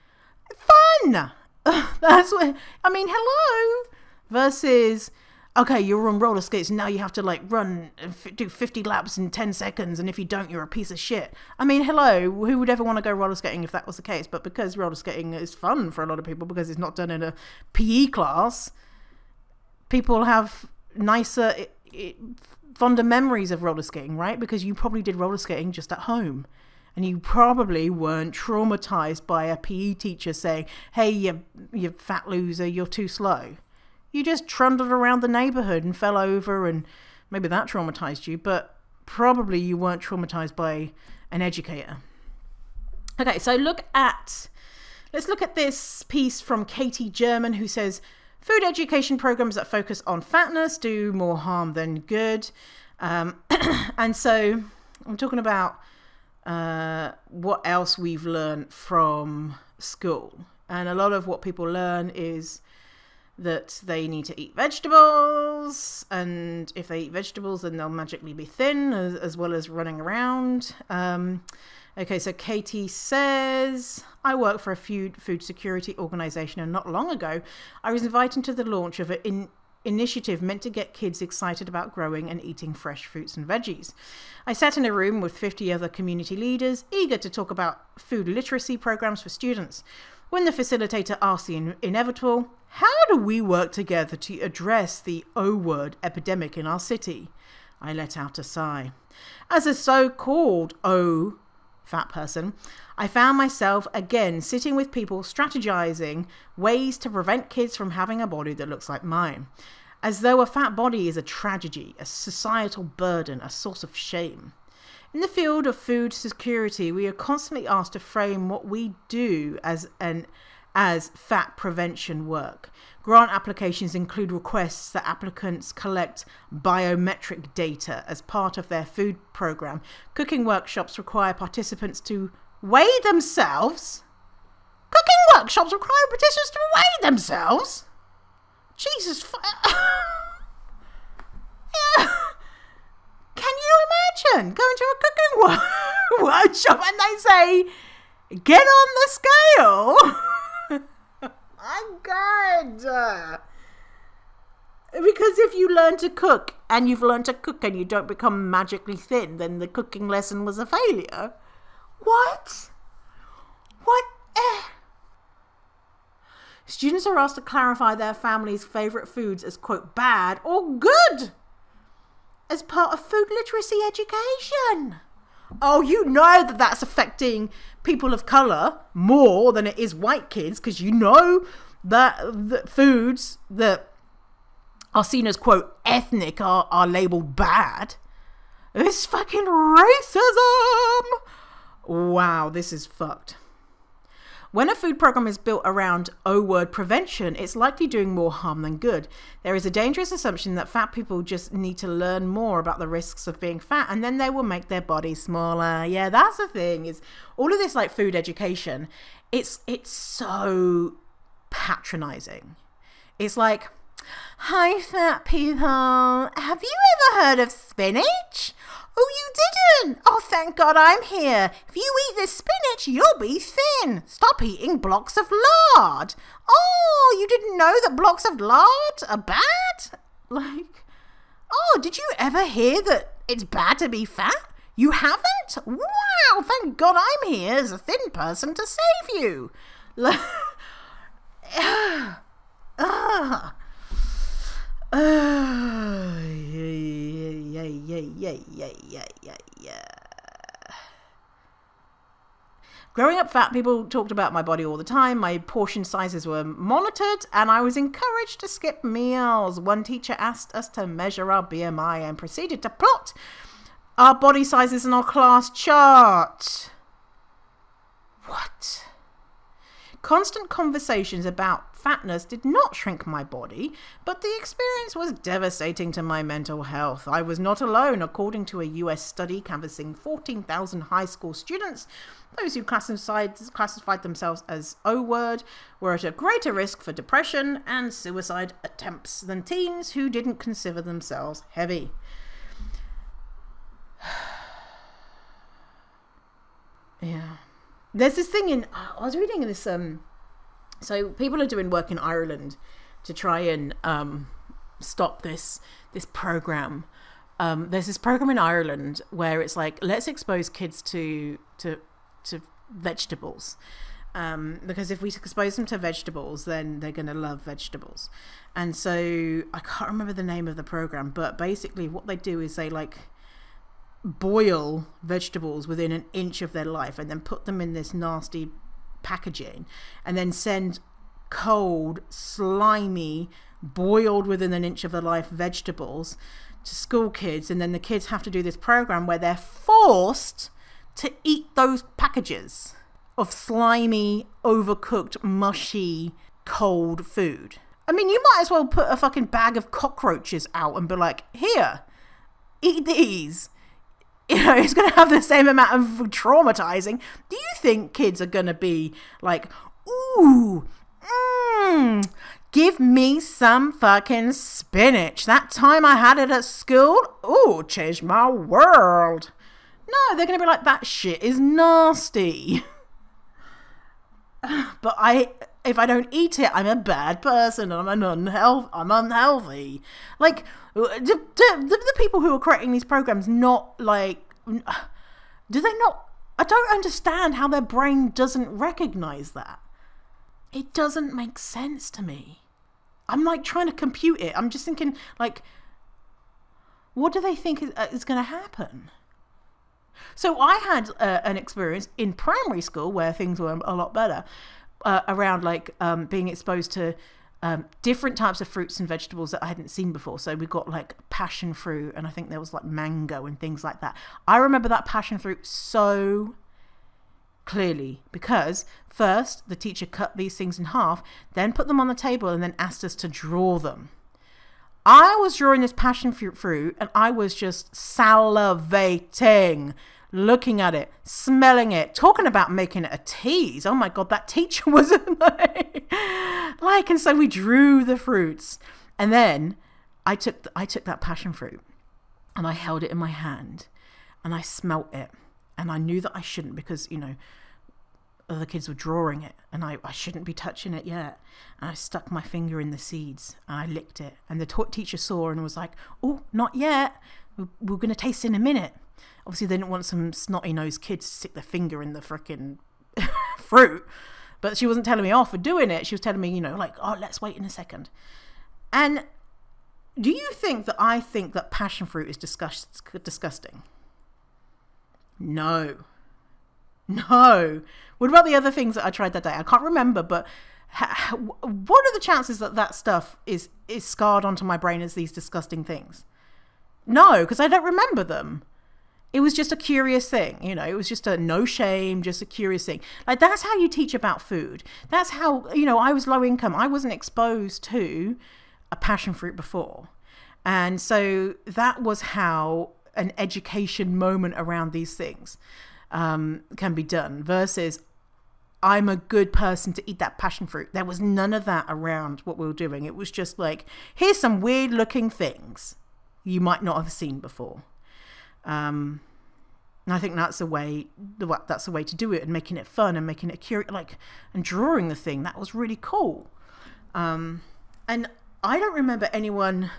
Fun. That's what I mean. Hello. Versus, okay, you're on roller skates and now you have to like run and do 50 laps in 10 seconds, and if you don't, you're a piece of shit. I mean, hello, who would ever want to go roller skating if that was the case? But because roller skating is fun for a lot of people because it's not done in a PE class, people have nicer, fonder memories of roller skating, right? Because you probably did roller skating just at home. And you probably weren't traumatized by a PE teacher saying, hey, you fat loser, you're too slow. You just trundled around the neighborhood and fell over, and maybe that traumatized you, but probably you weren't traumatized by an educator. Okay, so let's look at this piece from Katie German, who says, food education programs that focus on fatness do more harm than good. And so I'm talking about what else we've learned from school. And a lot of what people learn is that they need to eat vegetables, and if they eat vegetables, then they'll magically be thin, as well as running around. Okay, so Katie says, I work for a food security organization, and not long ago, I was invited to the launch of an initiative meant to get kids excited about growing and eating fresh fruits and veggies. I sat in a room with 50 other community leaders, eager to talk about food literacy programs for students. When the facilitator asked the inevitable, how do we work together to address the O-word epidemic in our city? I let out a sigh. As a so-called fat person, I found myself again sitting with people strategizing ways to prevent kids from having a body that looks like mine. As though a fat body is a tragedy, a societal burden, a source of shame. In the field of food security, we are constantly asked to frame what we do as an as fat prevention work. Grant applications include requests that applicants collect biometric data as part of their food program. Cooking workshops require participants to weigh themselves. Cooking workshops require participants to weigh themselves? Jesus. Yeah. Can you imagine going to a cooking workshop and they say, get on the scale? My God. Because if you learn to cook and you've learned to cook and you don't become magically thin, then the cooking lesson was a failure. What? What? Students are asked to clarify their family's favourite foods as, quote, bad or good as part of food literacy education. Oh, you know that that's affecting people of colour more than it is white kids, because you know that the foods that are seen as, quote, ethnic are labelled bad. It's fucking racism. Wow, this is fucked. When a food program is built around O-word prevention, it's likely doing more harm than good. There is a dangerous assumption that fat people just need to learn more about the risks of being fat and then they will make their bodies smaller. Yeah, that's the thing, is all of this like food education, it's so patronizing. It's like, hi fat people, have you ever heard of spinach? Oh, you didn't? Oh, thank God I'm here. If you eat this spinach, you'll be thin. Stop eating blocks of lard. Oh, you didn't know that blocks of lard are bad? Like, oh, did you ever hear that it's bad to be fat? You haven't? Wow, thank God I'm here as a thin person to save you. Like, yeah. Growing up fat, people talked about my body all the time. My portion sizes were monitored and I was encouraged to skip meals. One teacher asked us to measure our BMI and proceeded to plot our body sizes in our class chart. What? Constant conversations about fatness did not shrink my body, but the experience was devastating to my mental health. I was not alone. According to a US study canvassing 14,000 high school students, those who classified themselves as O-word were at a greater risk for depression and suicide attempts than teens who didn't consider themselves heavy. Yeah. There's this thing in, I was reading this, so people are doing work in Ireland to try and stop this program. There's this program in Ireland where it's like, let's expose kids to vegetables. Because if we expose them to vegetables, then they're going to love vegetables. And so I can't remember the name of the program, but basically what they do is they like boil vegetables within an inch of their life and then put them in this nasty packaging and then send cold, slimy, boiled within an inch of their life vegetables to school kids, and then the kids have to do this program where they're forced to eat those packages of slimy, overcooked, mushy, cold food. I mean, you might as well put a fucking bag of cockroaches out and be like, here, eat these. You know, it's going to have the same amount of traumatizing. Do you think kids are going to be like, ooh, give me some fucking spinach. That time I had it at school, ooh, changed my world. No, they're going to be like, that shit is nasty. But if I don't eat it, I'm a bad person and I'm unhealthy. Like, do the people who are creating these programs not like, do they not? I don't understand how their brain doesn't recognize that. It doesn't make sense to me. I'm like trying to compute it. I'm just thinking like, what do they think is going to happen? So I had an experience in primary school where things were a lot better around like being exposed to different types of fruits and vegetables that I hadn't seen before. So we got like passion fruit, and I think there was like mango and things like that. I remember that passion fruit so clearly, because first the teacher cut these things in half, then put them on the table and then asked us to draw them. I was drawing this passion fruit and I was just salivating, looking at it, smelling it, talking about making it a tease. Oh my God, that teacher was and so we drew the fruits. And then I took that passion fruit and I held it in my hand and I smelt it. And I knew that I shouldn't, because, other kids were drawing it and I shouldn't be touching it yet. And I stuck my finger in the seeds and I licked it. And the teacher saw and was like, oh, not yet. We're going to taste in a minute. Obviously, they didn't want some snotty-nosed kids to stick their finger in the frickin' fruit. But she wasn't telling me off for doing it. She was telling me, oh, let's wait in a second. And do you think that I think that passion fruit is disgusting? No. What about the other things that I tried that day? I can't remember, but what are the chances that stuff is scarred onto my brain as these disgusting things? No, because I don't remember them. It was just a curious thing, it was just a no shame, just a curious thing. Like, that's how you teach about food. That's how, I was low income. I wasn't exposed to a passion fruit before. And so that was how an education moment around these things can be done, versus I'm a good person to eat that passion fruit. There was none of that around what we were doing. It was just like, here's some weird looking things you might not have seen before. And I think that's the way to do it, and making it fun and making it curious, and drawing the thing. That was really cool. And I don't remember anyone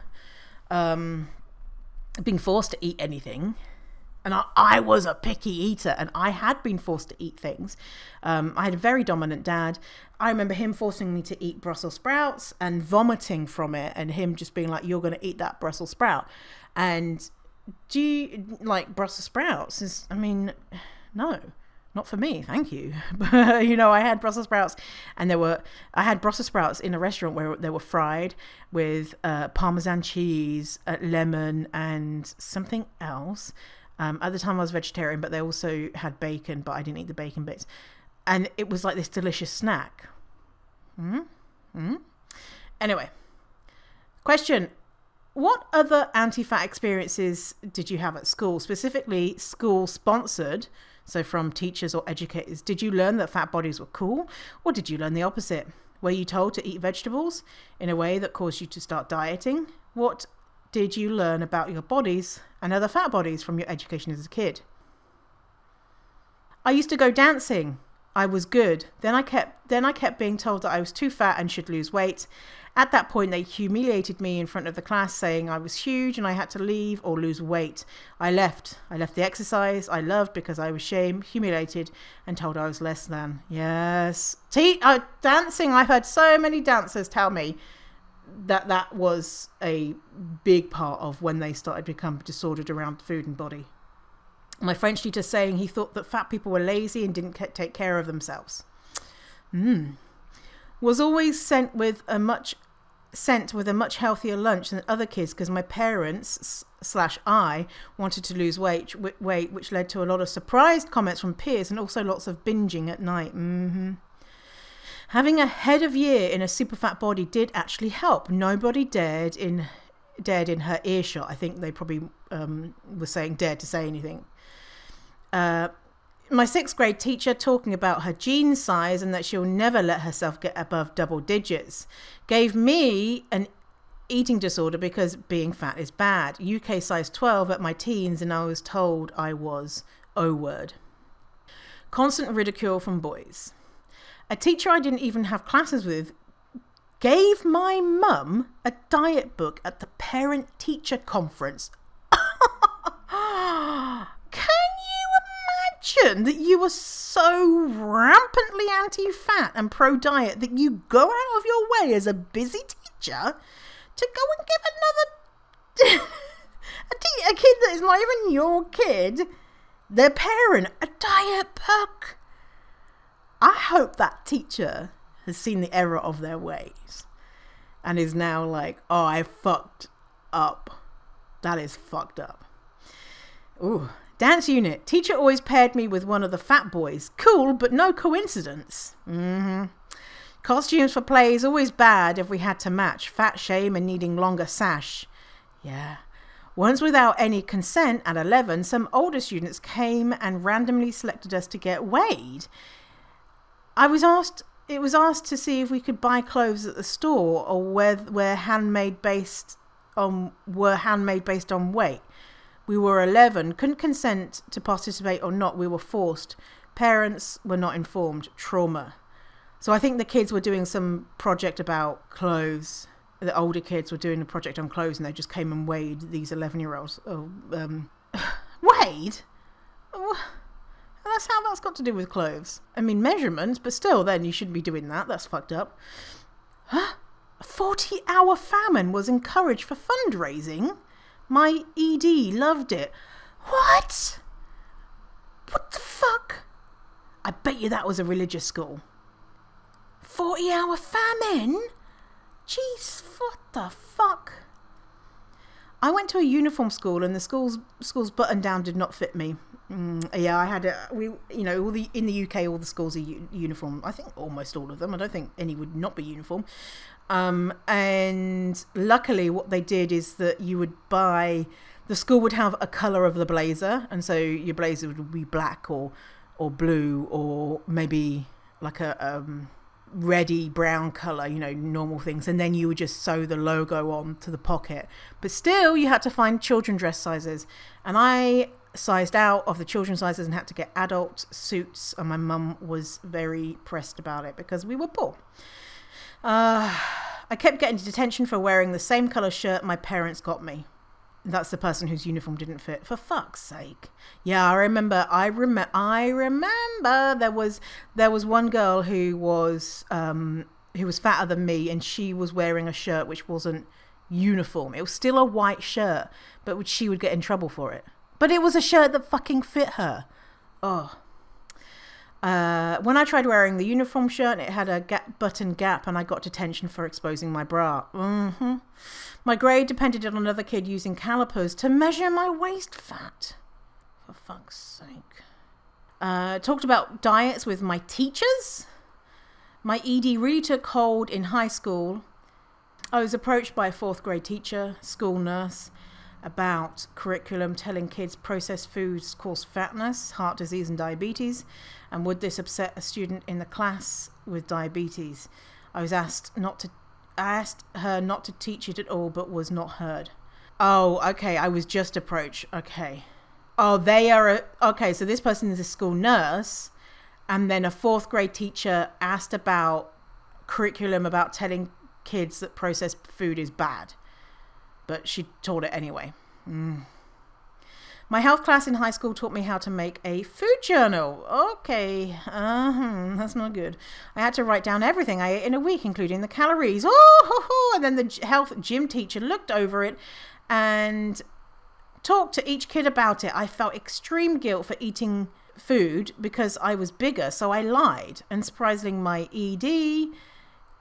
being forced to eat anything. And I was a picky eater, and I had been forced to eat things. I had a very dominant dad. I remember him forcing me to eat Brussels sprouts and vomiting from it, and him just being like, you're going to eat that Brussels sprout. And do you like Brussels sprouts? No, not for me, thank you. But I had Brussels sprouts, and I had Brussels sprouts in a restaurant where they were fried with Parmesan cheese, lemon, and something else. At the time I was vegetarian, but they also had bacon, but I didn't eat the bacon bits. And it was like this delicious snack. Anyway, question. What other anti-fat experiences did you have at school? Specifically, school sponsored, so from teachers or educators. Did you learn that fat bodies were cool? Or did you learn the opposite? Were you told to eat vegetables in a way that caused you to start dieting? What did you learn about your bodies and other fat bodies from your education as a kid? I used to go dancing. I was good. Then I kept being told that I was too fat and should lose weight. At that point, they humiliated me in front of the class, saying I was huge and I had to leave or lose weight. I left the exercise I loved because I was shamed, humiliated, and told I was less than. Yes. Dancing. I've heard so many dancers tell me that was a big part of when they started to become disordered around food and body. My French teacher saying he thought that fat people were lazy and didn't take care of themselves. Was always sent with a much healthier lunch than other kids because my parents / I wanted to lose weight, which led to a lot of surprised comments from peers and also lots of binging at night. Having a head of year in a super fat body did actually help. Nobody dared in her earshot. I think they probably were saying dared to say anything. My 6th grade teacher talking about her jean size and that she'll never let herself get above double digits gave me an eating disorder because being fat is bad. UK size 12 at my teens, and I was told I was O-word. Constant ridicule from boys. A teacher I didn't even have classes with gave my mum a diet book at the parent-teacher conference. Can you imagine that you were so rampantly anti-fat and pro-diet that you go out of your way as a busy teacher to go and give another a kid that is not even your kid, their parent, a diet book? I hope that teacher has seen the error of their ways and is now like, oh, I fucked up. That is fucked up. Ooh, Dance unit. Teacher always paired me with one of the fat boys. Cool, but no coincidence. Costumes for plays always bad if we had to match. Fat shame and needing longer sash. Yeah. Once without any consent at 11, some older students came and randomly selected us to get weighed. It was asked to see if we could buy clothes at the store or were handmade based on weight. We were 11, couldn't consent to participate or not. We were forced. Parents were not informed. Trauma. So I think the kids were doing some project about clothes. The older kids were doing a project on clothes and they just came and weighed these 11-year-olds. Weighed? That's how that's got to do with clothes. I mean, measurements, but still, then you shouldn't be doing that. That's fucked up. Huh? A 40-hour famine was encouraged for fundraising? My ED loved it. What? What the fuck? I bet you that was a religious school. 40-hour famine? Jeez, what the fuck? I went to a uniform school and the school's button down did not fit me. Yeah, I had in the UK, all the schools are uniform. I think almost all of them. I don't think any would not be uniform. And luckily what they did is that the school would have a colour of the blazer. And so your blazer would be black or blue or maybe like a reddy brown colour, normal things. And then you would just sew the logo on to the pocket. But still you had to find children dress sizes. And I sized out of the children's sizes and had to get adult suits. And my mum was very pressed about it because we were poor. I kept getting detention for wearing the same colour shirt my parents got me. That's the person whose uniform didn't fit. For fuck's sake. Yeah, I remember there was one girl who was fatter than me and she was wearing a shirt which wasn't uniform. It was still a white shirt, but she would get in trouble for it. But it was a shirt that fucking fit her. Oh. When I tried wearing the uniform shirt, it had a button gap and I got detention for exposing my bra. My grade depended on another kid using calipers to measure my waist fat. For fuck's sake. Talked about diets with my teachers. My ED really took hold in high school. I was approached by a 4th grade teacher, school nurse, about curriculum telling kids processed foods cause fatness, heart disease and diabetes, and would this upset a student in the class with diabetes. I asked her not to teach it at all, but was not heard. Oh, okay, I was just approached. Okay. Oh, okay, so this person is a school nurse, and then a 4th grade teacher asked about curriculum about telling kids that processed food is bad. But she taught it anyway. My health class in high school taught me how to make a food journal. Okay, that's not good. I had to write down everything I ate in a week, including the calories. And then the health gym teacher looked over it and talked to each kid about it. I felt extreme guilt for eating food because I was bigger, so I lied. And surprisingly, my ED,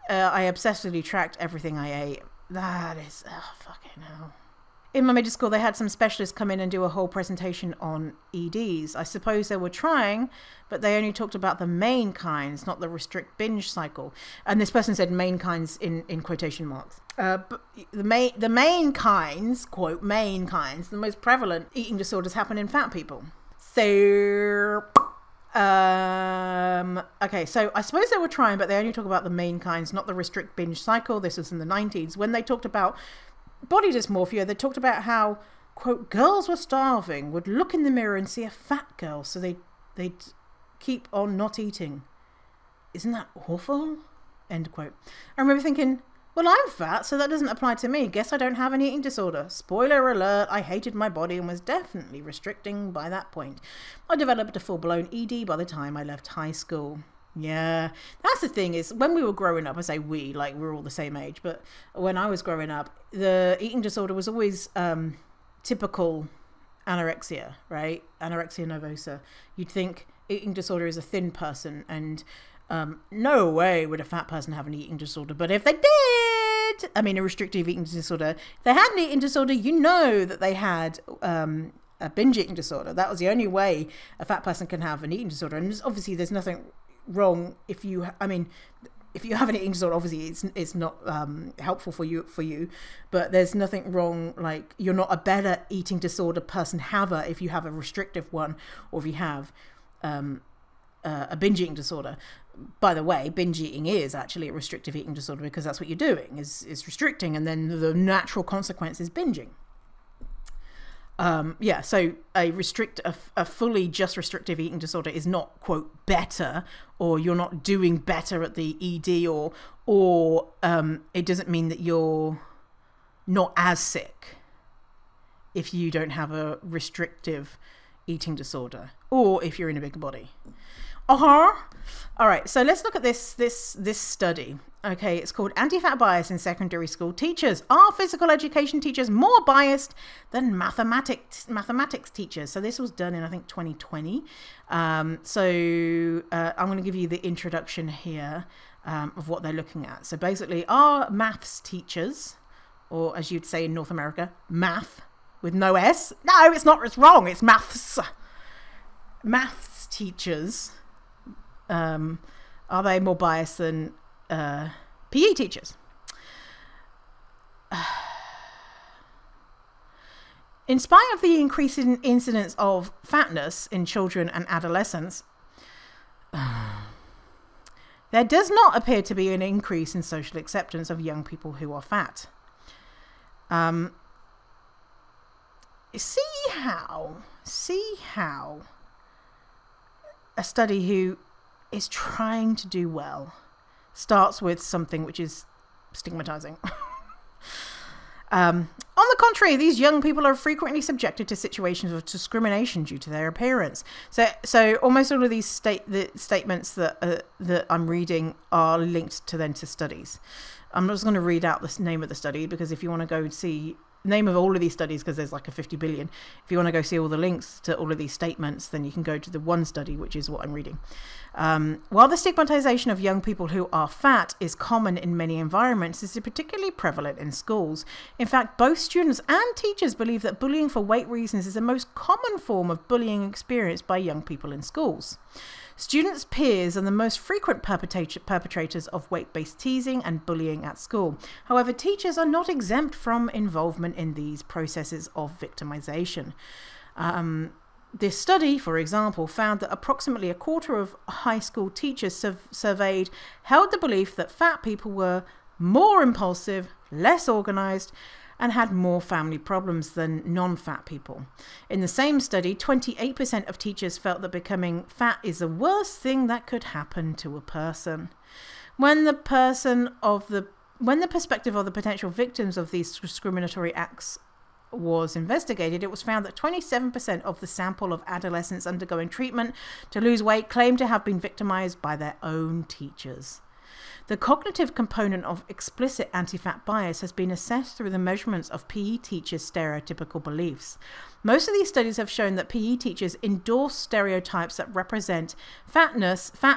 I obsessively tracked everything I ate. That is, fucking hell. In my middle school, they had some specialists come in and do a whole presentation on EDs. I suppose they were trying, but they only talked about the main kinds, not the restrict binge cycle. And this person said main kinds in quotation marks. But the main kinds, quote, main kinds, the most prevalent eating disorders happen in fat people. So, okay, so I suppose they were trying, but they only talk about the main kinds, not the restrict binge cycle. This was in the 90s. When they talked about body dysmorphia, they talked about how, quote, girls were starving, would look in the mirror and see a fat girl, so they'd keep on not eating. Isn't that awful? End quote. I remember thinking, well, I'm fat, so that doesn't apply to me. Guess I don't have an eating disorder. Spoiler alert, I hated my body and was definitely restricting by that point. I developed a full-blown ED by the time I left high school. Yeah, that's the thing is, when we were growing up, I say we, like we're all the same age, but when I was growing up, the eating disorder was always typical anorexia, right? Anorexia nervosa. You'd think eating disorder is a thin person, and no way would a fat person have an eating disorder. But if they did, I mean a restrictive eating disorder, if they had an eating disorder, you know that they had a binge eating disorder. That was the only way a fat person can have an eating disorder. And obviously there's nothing wrong if you, if you have an eating disorder, obviously it's not helpful for you, but there's nothing wrong. Like, you're not a better eating disorder person haver if you have a restrictive one, or if you have a binge eating disorder. By the way, binge eating is actually a restrictive eating disorder, because that's what you're doing is restricting, and then the natural consequence is binging. So a fully just restrictive eating disorder is not, quote, better, or you're not doing better at the ED, or it doesn't mean that you're not as sick if you don't have a restrictive eating disorder, or if you're in a bigger body. All right, so let's look at this study. Okay, it's called Anti-Fat Bias in Secondary School Teachers. Are physical education teachers more biased than mathematics teachers? So this was done in, I think, 2020. I'm going to give you the introduction here of what they're looking at. So basically, are maths teachers, or as you'd say in North America, math with no S? No, it's not. It's wrong. It's maths. Maths teachers. Are they more biased than PE teachers? In spite of the increasing incidence of fatness in children and adolescents, there does not appear to be an increase in social acceptance of young people who are fat. See how a study who is trying to do well starts with something which is stigmatizing. On the contrary, these young people are frequently subjected to situations of discrimination due to their appearance. So almost all of these statements that I'm reading are linked to studies. I'm not just going to read out the name of the study, because if you want to go and see name of all of these studies, because there's like a 50 billion, if you want to go see all the links to all of these statements, then you can go to the one study, which is what I'm reading. While the stigmatization of young people who are fat is common in many environments, this is particularly prevalent in schools. In fact, both students and teachers believe that bullying for weight reasons is the most common form of bullying experienced by young people in schools. Students' peers are the most frequent perpetrators of weight-based teasing and bullying at school. However, teachers are not exempt from involvement in these processes of victimization. This study, for example, found that approximately a quarter of high school teachers surveyed held the belief that fat people were more impulsive, less organized, and had more family problems than non-fat people. In the same study, 28% of teachers felt that becoming fat is the worst thing that could happen to a person. When the perspective of the potential victims of these discriminatory acts was investigated, it was found that 27% of the sample of adolescents undergoing treatment to lose weight claimed to have been victimized by their own teachers. The cognitive component of explicit anti-fat bias has been assessed through the measurements of PE teachers' stereotypical beliefs. Most of these studies have shown that PE teachers endorse stereotypes that represent fat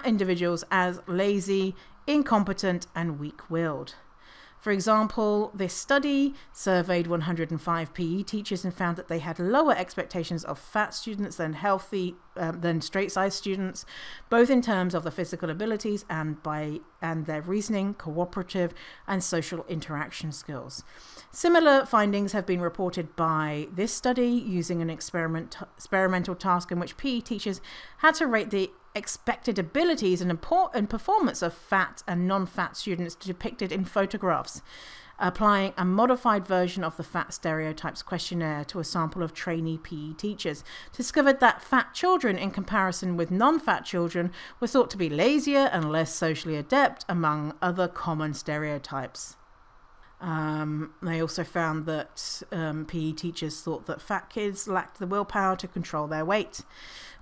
individuals as lazy, incompetent, and weak-willed. For example, this study surveyed 105 PE teachers and found that they had lower expectations of fat students than straight-sized students, both in terms of their physical abilities and their reasoning, cooperative, and social interaction skills. Similar findings have been reported by this study using an experimental task in which PE teachers had to rate the expected abilities and performance of fat and non-fat students depicted in photographs, applying a modified version of the fat stereotypes questionnaire to a sample of trainee PE teachers, discovered that fat children in comparison with non-fat children were thought to be lazier and less socially adept, among other common stereotypes. They also found that PE teachers thought that fat kids lacked the willpower to control their weight.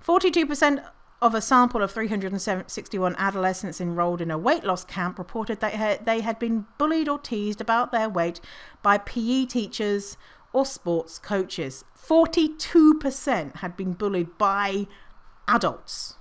42% of a sample of 361 adolescents enrolled in a weight loss camp reported that they had been bullied or teased about their weight by PE teachers or sports coaches. 42% had been bullied by adults.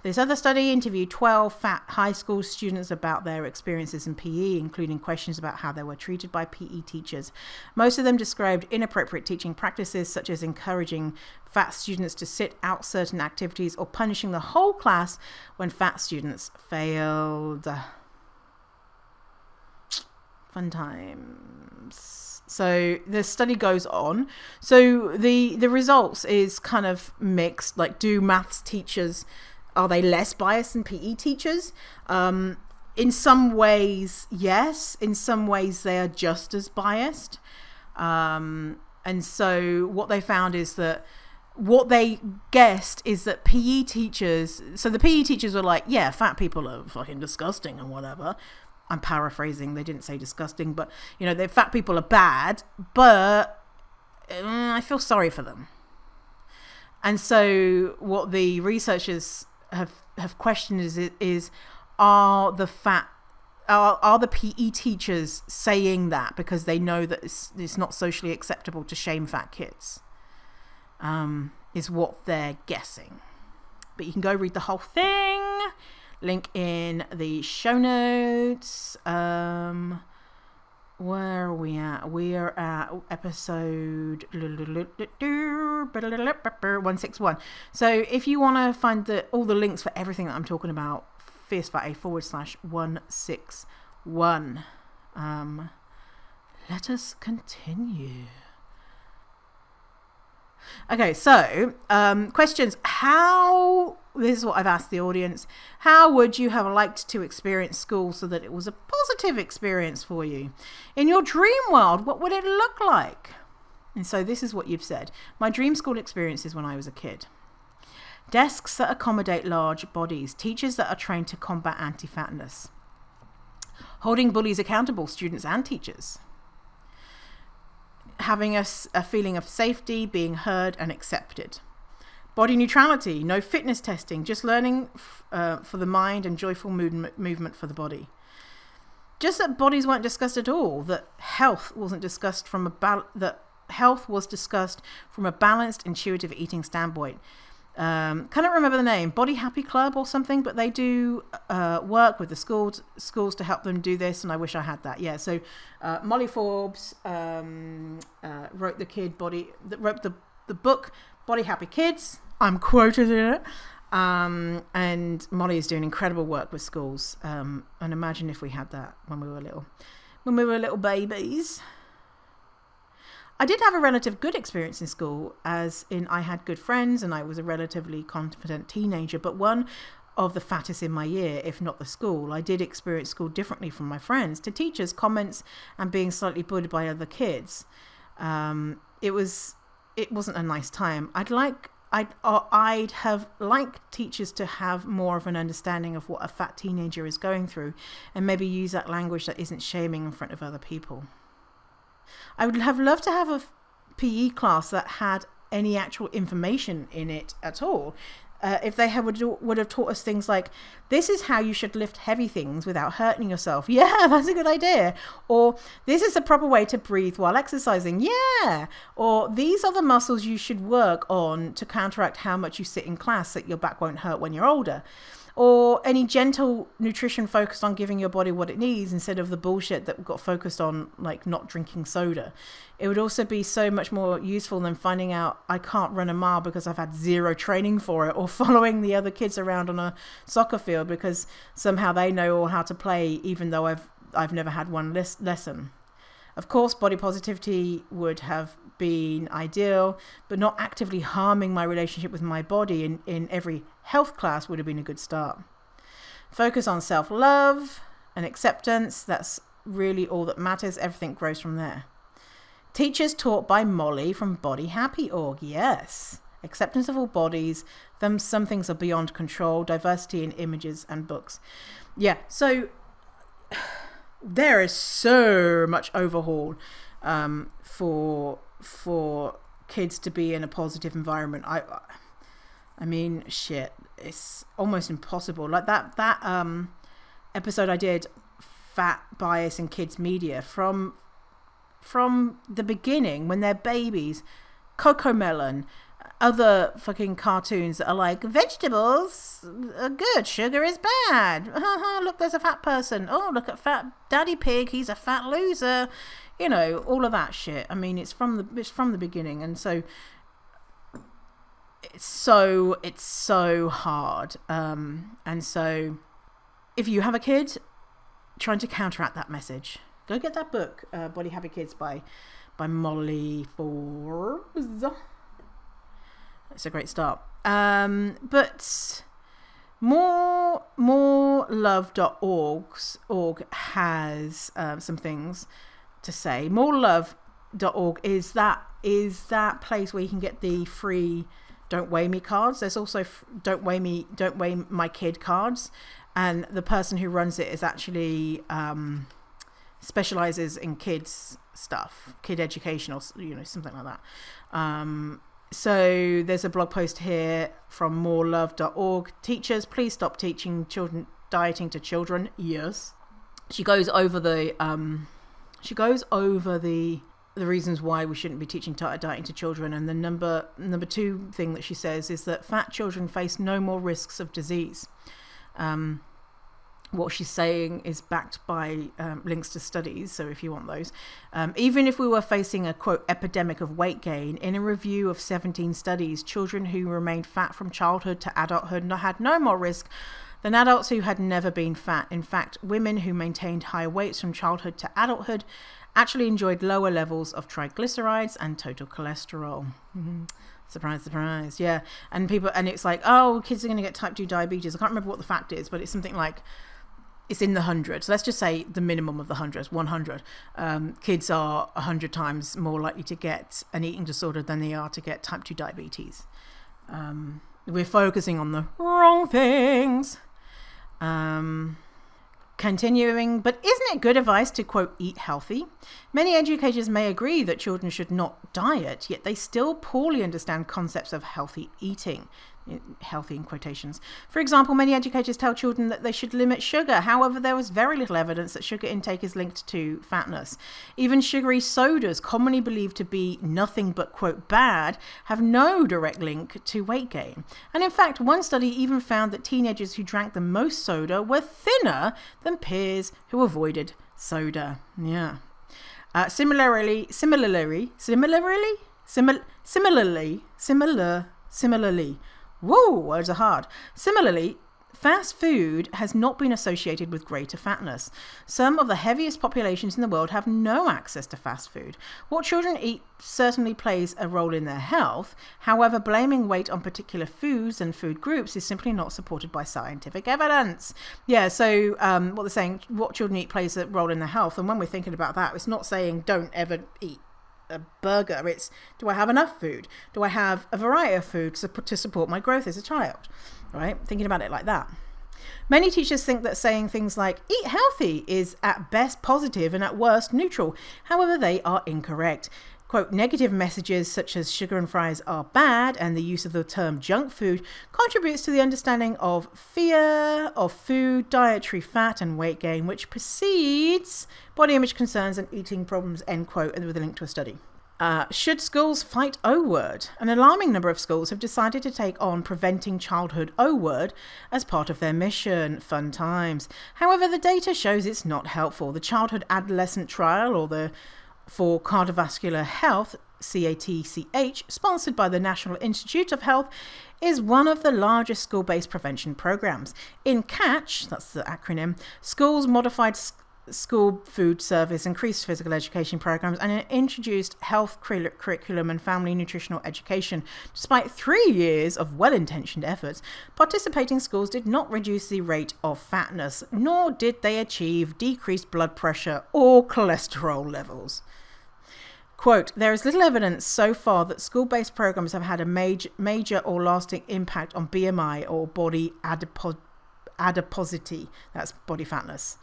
This other study interviewed 12 fat high school students about their experiences in PE, including questions about how they were treated by PE teachers. Most of them described inappropriate teaching practices, such as encouraging fat students to sit out certain activities or punishing the whole class when fat students failed. Fun times. So the study goes on. So the results is kind of mixed. Like, do maths teachers, are they less biased than PE teachers? In some ways, yes. In some ways, they are just as biased. And so what they found is that what they guessed is that PE teachers, so the PE teachers were like, yeah, fat people are fucking disgusting and whatever. I'm paraphrasing. They didn't say disgusting, but, you know, the fat people are bad, but I feel sorry for them. And so what the researchers have questioned is are the PE teachers saying that because they know that it's not socially acceptable to shame fat kids, is what they're guessing. But you can go read the whole thing. Link in the show notes. Where are we at? We are at episode 161. So if you want to find all the links for everything that I'm talking about, fiercefat_161. Let us continue. Okay, so questions. This is what I've asked the audience. How would you have liked to experience school so that it was a positive experience for you? In your dream world, what would it look like? And so this is what you've said. My dream school experience is when I was a kid. Desks that accommodate large bodies. Teachers that are trained to combat anti-fatness. Holding bullies accountable, students and teachers. Having a feeling of safety, being heard and accepted. Body neutrality, no fitness testing, just learning for the mind and joyful movement for the body. Just that bodies weren't discussed at all, that health wasn't discussed from health was discussed from a balanced, intuitive eating standpoint. Cannot remember the name, Body Happy Club or something, but they do work with the schools to help them do this, and I wish I had that. Yeah, so Molly Forbes wrote the book Body Happy Kids. I'm quoted in it. And Molly is doing incredible work with schools. And imagine if we had that when we were little babies. I did have a relative good experience in school, as in I had good friends and I was a relatively confident teenager, but one of the fattest in my year, if not the school. I did experience school differently from my friends, to teachers' comments and being slightly bullied by other kids. It wasn't a nice time. I'd have liked teachers to have more of an understanding of what a fat teenager is going through and maybe use that language that isn't shaming in front of other people. I would have loved to have a PE class that had any actual information in it at all. If they would have taught us things like, this is how you should lift heavy things without hurting yourself. Yeah, that's a good idea. Or this is the proper way to breathe while exercising. Yeah. Or these are the muscles you should work on to counteract how much you sit in class so that your back won't hurt when you're older. Or any gentle nutrition focused on giving your body what it needs instead of the bullshit that got focused on, like, not drinking soda. It would also be so much more useful than finding out I can't run a mile because I've had zero training for it, or following the other kids around on a soccer field because somehow they know all how to play even though I've never had one lesson. Of course, body positivity would have been ideal, but not actively harming my relationship with my body in every health class would have been a good start. Focus on self-love and acceptance. That's really all that matters. Everything grows from there. Teachers taught by Molly from Body Happy Org. Yes. Acceptance of all bodies. Some things are beyond control. Diversity in images and books. Yeah. So there is so much overhaul for kids to be in a positive environment. I mean, shit, it's almost impossible. Like that episode I did, fat bias in kids media, from the beginning when they're babies, Cocomelon, other fucking cartoons that are like, vegetables are good, sugar is bad. Look, there's a fat person. Oh, look at fat daddy pig, he's a fat loser. You know, all of that shit. I mean, it's from the beginning, and so it's so hard. And so if you have a kid, trying to counteract that message, go get that book, Body Happy Kids by Molly Forbes. It's a great start. But morelove.org has some things to say. Morelove.org is that place where you can get the free Don't Weigh Me cards. There's also Don't Weigh My Kid cards, and the person who runs it is actually specializes in kids stuff, kid education, or something like that. So there's a blog post here from morelove.org. Teachers, please stop teaching children dieting to children. Yes. She goes over the reasons why we shouldn't be teaching dieting to children, and the number 2 thing that she says is that fat children face no more risks of disease. What she's saying is backed by links to studies, so if you want those. Even if we were facing a, quote, epidemic of weight gain, in a review of 17 studies, children who remained fat from childhood to adulthood had no more risk than adults who had never been fat. In fact, women who maintained high weights from childhood to adulthood actually enjoyed lower levels of triglycerides and total cholesterol. Mm-hmm. Surprise, surprise. Yeah. And it's like, oh, kids are going to get type 2 diabetes. I can't remember what the fact is, but it's something like, it's in the hundreds. Let's just say the minimum of the hundreds, 100. Kids are 100 times more likely to get an eating disorder than they are to get type 2 diabetes. We're focusing on the wrong things. Continuing, but isn't it good advice to, quote, eat healthy? Many educators may agree that children should not diet, yet they still poorly understand concepts of healthy eating. Healthy in quotations. For example, many educators tell children that they should limit sugar. However, there was very little evidence that sugar intake is linked to fatness. Even sugary sodas, commonly believed to be nothing but, quote, bad, have no direct link to weight gain. And in fact, one study even found that teenagers who drank the most soda were thinner than peers who avoided soda. Yeah. Similarly, whoa, words are hard. Similarly, fast food has not been associated with greater fatness. Some of the heaviest populations in the world have no access to fast food. What children eat certainly plays a role in their health. However, blaming weight on particular foods and food groups is simply not supported by scientific evidence. Yeah, so what they're saying, what children eat plays a role in their health. And when we're thinking about that, it's not saying don't ever eat a burger. It's, do I have enough food? Do I have a variety of food to support my growth as a child? Right? Thinking about it like that. Many teachers think that saying things like eat healthy is at best positive and at worst neutral. However, they are incorrect. Quote, negative messages such as sugar and fries are bad and the use of the term junk food contributes to the understanding of fear of food, dietary fat and weight gain, which precedes body image concerns and eating problems, end quote, with a link to a study. Should schools fight O-word? An alarming number of schools have decided to take on preventing childhood O-word as part of their mission. Fun times. However, the data shows it's not helpful. The Childhood Adolescent Trial, for Cardiovascular Health, CATCH, sponsored by the National Institute of Health, is one of the largest school-based prevention programs. In CATCH, that's the acronym, schools modified school food service, increased physical education programs, and introduced health curriculum and family nutritional education. Despite 3 years of well-intentioned efforts, participating schools did not reduce the rate of fatness, nor did they achieve decreased blood pressure or cholesterol levels. Quote, there is little evidence so far that school-based programs have had a major or lasting impact on BMI or body adiposity. That's body fatness.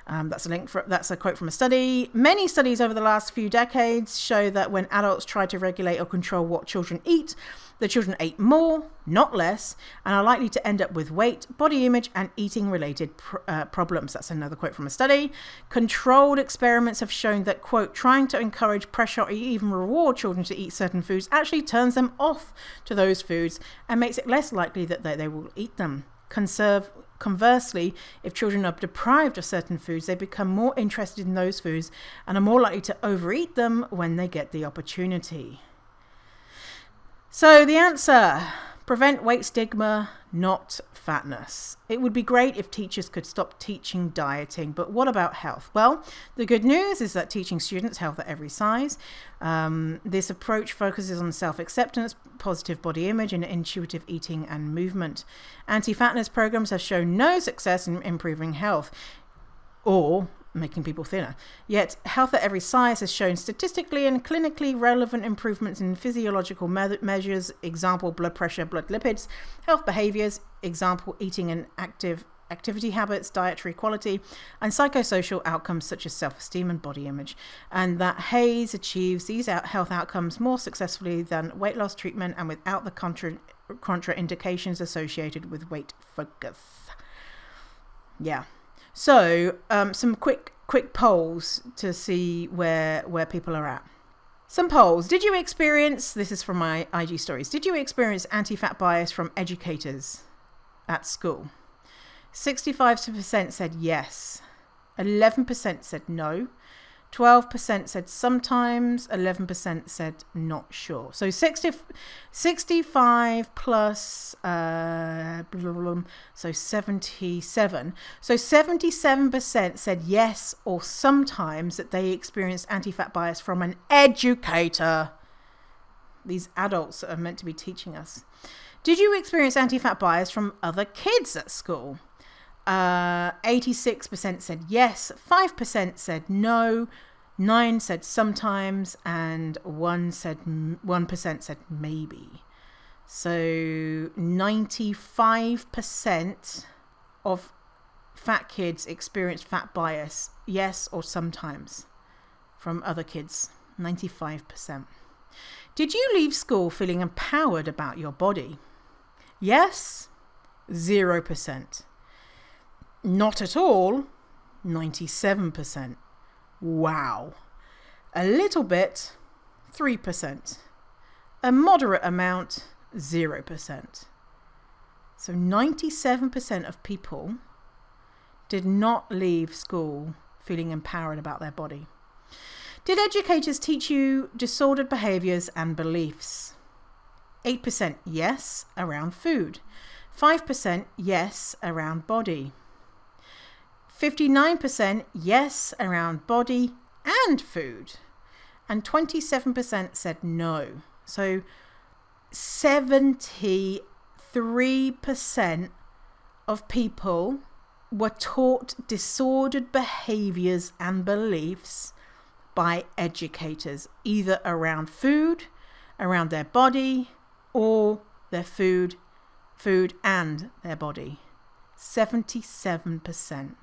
That's a quote from a study. Many studies over the last few decades show that when adults try to regulate or control what children eat, the children ate more, not less, and are likely to end up with weight, body image, and eating-related problems. That's another quote from a study. Controlled experiments have shown that, quote, trying to encourage, pressure, or even reward children to eat certain foods actually turns them off to those foods and makes it less likely that they will eat them. Conversely, if children are deprived of certain foods, they become more interested in those foods and are more likely to overeat them when they get the opportunity. So the answer, prevent weight stigma, not fatness. It would be great if teachers could stop teaching dieting, but what about health? Well, the good news is that teaching students health at every size. This approach focuses on self-acceptance, positive body image, and intuitive eating and movement. Anti-fatness programs have shown no success in improving health or making people thinner. Yet health at every size has shown statistically and clinically relevant improvements in physiological measures, example blood pressure, blood lipids, health behaviors, example eating and activity habits, dietary quality, and psychosocial outcomes such as self-esteem and body image, and that Hayes achieves these health outcomes more successfully than weight loss treatment and without the contraindications associated with weight focus. Yeah. So some quick polls to see where people are at. Some polls. Did you experience, this is from my IG stories, did you experience anti-fat bias from educators at school? 65% said yes. 11% said no. 12% said sometimes. 11% said not sure. So 65 plus, so 77. So 77% said yes or sometimes that they experienced anti-fat bias from an educator. These adults are meant to be teaching us. Did you experience anti-fat bias from other kids at school? 86% said yes, 5% said no, 9% said sometimes, and 1% said maybe. So 95% of fat kids experience fat bias, yes or sometimes, from other kids. 95%. Did you leave school feeling empowered about your body? Yes, 0%. Not at all, 97%. Wow. A little bit, 3%. A moderate amount, 0%. So 97% of people did not leave school feeling empowered about their body. Did educators teach you disordered behaviors and beliefs? 8% yes, around food. 5% yes, around body. 59% yes, around body and food. And 27% said no. So 73% of people were taught disordered behaviors and beliefs by educators, either around food, around their body, or their food and their body. 77%.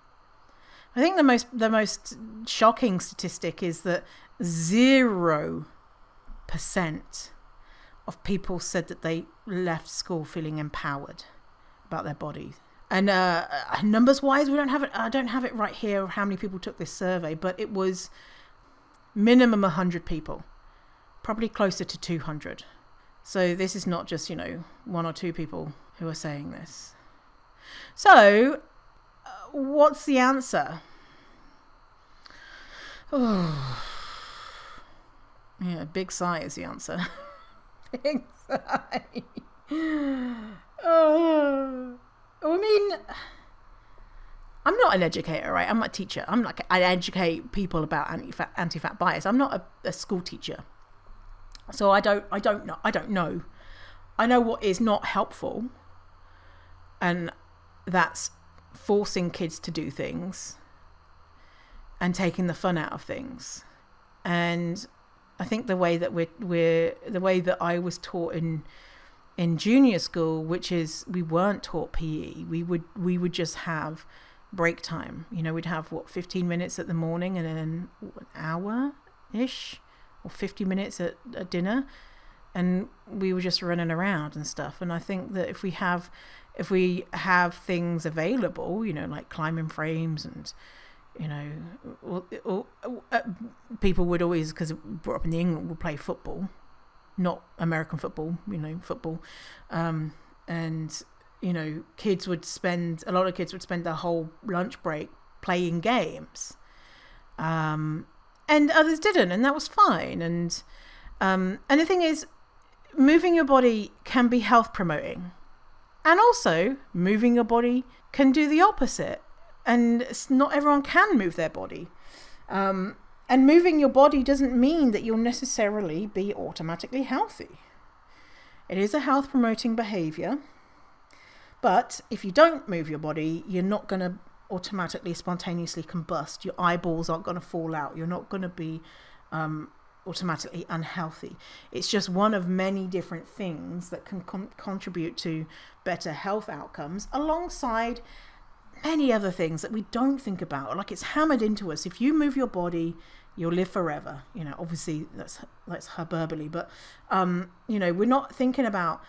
I think the most shocking statistic is that 0% of people said that they left school feeling empowered about their bodies. And numbers wise, we don't have it. I don't have it right here how many people took this survey, but it was minimum 100 people, probably closer to 200. So this is not just, one or two people who are saying this. So what's the answer? Oh, yeah, big sigh is the answer. Big sigh. Oh, I mean, I'm not an educator, right? I'm not a teacher. I educate people about anti-fat bias. I'm not a school teacher, so I don't know. I know what is not helpful, and that's forcing kids to do things and taking the fun out of things. And I think the way that the way that I was taught in in junior school, which is we weren't taught PE. We would just have break time. You know, we'd have 15 minutes at the morning and then an hour-ish or 50 minutes at dinner, and we were just running around and stuff. And I think that if we have things available, you know, like climbing frames and, you know, people would always, because brought up in England, would play football, not American football, you know, football. And, you know, a lot of kids would spend their whole lunch break playing games. And others didn't, and that was fine. And the thing is, moving your body can be health promoting. And also, moving your body can do the opposite. And not everyone can move their body. And moving your body doesn't mean that you'll necessarily be automatically healthy. It is a health promoting behavior. But if you don't move your body, you're not going to automatically, spontaneously combust. Your eyeballs aren't going to fall out. You're not going to be automatically unhealthy. It's just one of many different things that can contribute to better health outcomes, alongside many other things that we don't think about. Like, it's hammered into us. If you move your body, you'll live forever. You know, obviously that's hyperbole, but you know, we're not thinking about,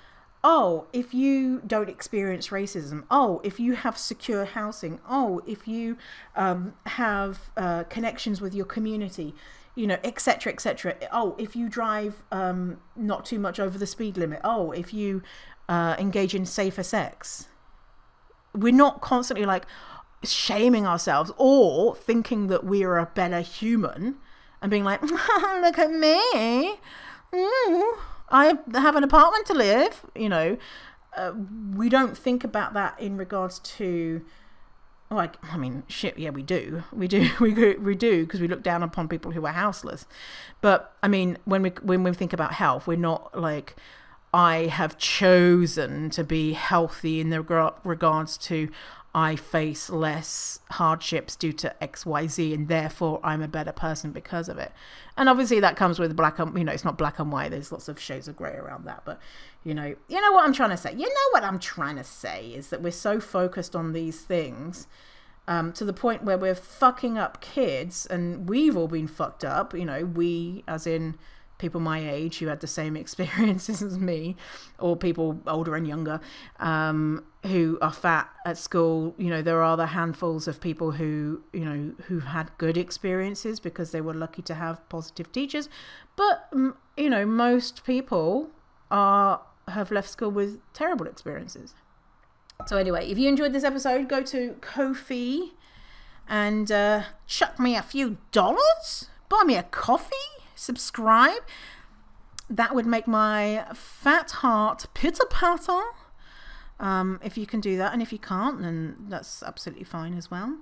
oh, if you don't experience racism, oh, if you have secure housing, oh, if you have connections with your community, you know, etc., etc. Oh, if you drive not too much over the speed limit. Oh, if you engage in safer sex. We're not constantly like shaming ourselves or thinking that we are a better human and being like, look at me. I have an apartment to live. You know, we don't think about that in regards to, like, I mean, shit, yeah, we do, because we look down upon people who are houseless. But I mean, when we think about health, we're not like, I have chosen to be healthy in the regards to, I face less hardships due to XYZ, and therefore I'm a better person because of it. And obviously that comes with it's not black and white. There's lots of shades of grey around that. But you know what I'm trying to say. You know what I'm trying to say is that we're so focused on these things to the point where we're fucking up kids, and we've all been fucked up. You know, we as in people my age who had the same experiences as me, or people older and younger who are fat at school. You know, there are the handfuls of people who, you know, who had good experiences because they were lucky to have positive teachers. But, you know, most people have left school with terrible experiences. So anyway, if you enjoyed this episode, go to Ko-fi and chuck me a few dollars, buy me a coffee, subscribe. That would make my fat heart pitter-patter. If you can do that, and if you can't, then that's absolutely fine as well.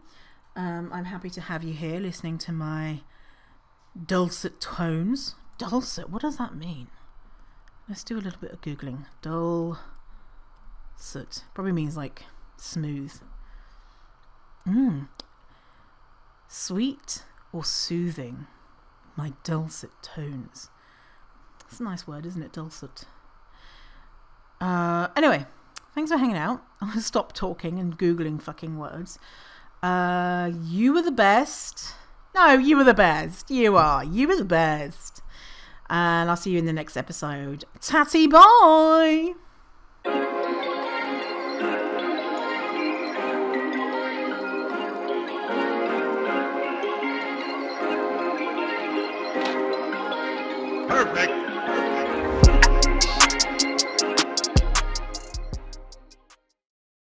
I'm happy to have you here listening to my dulcet tones. Dulcet, what does that mean? Let's do a little bit of Googling. Dulcet probably means like smooth. Sweet or soothing. My dulcet tones. It's a nice word, isn't it? Dulcet. Anyway, thanks for hanging out. I'm gonna stop talking and Googling fucking words. You were the best. No, you were the best. You are. You were the best. And I'll see you in the next episode. Tatty, bye!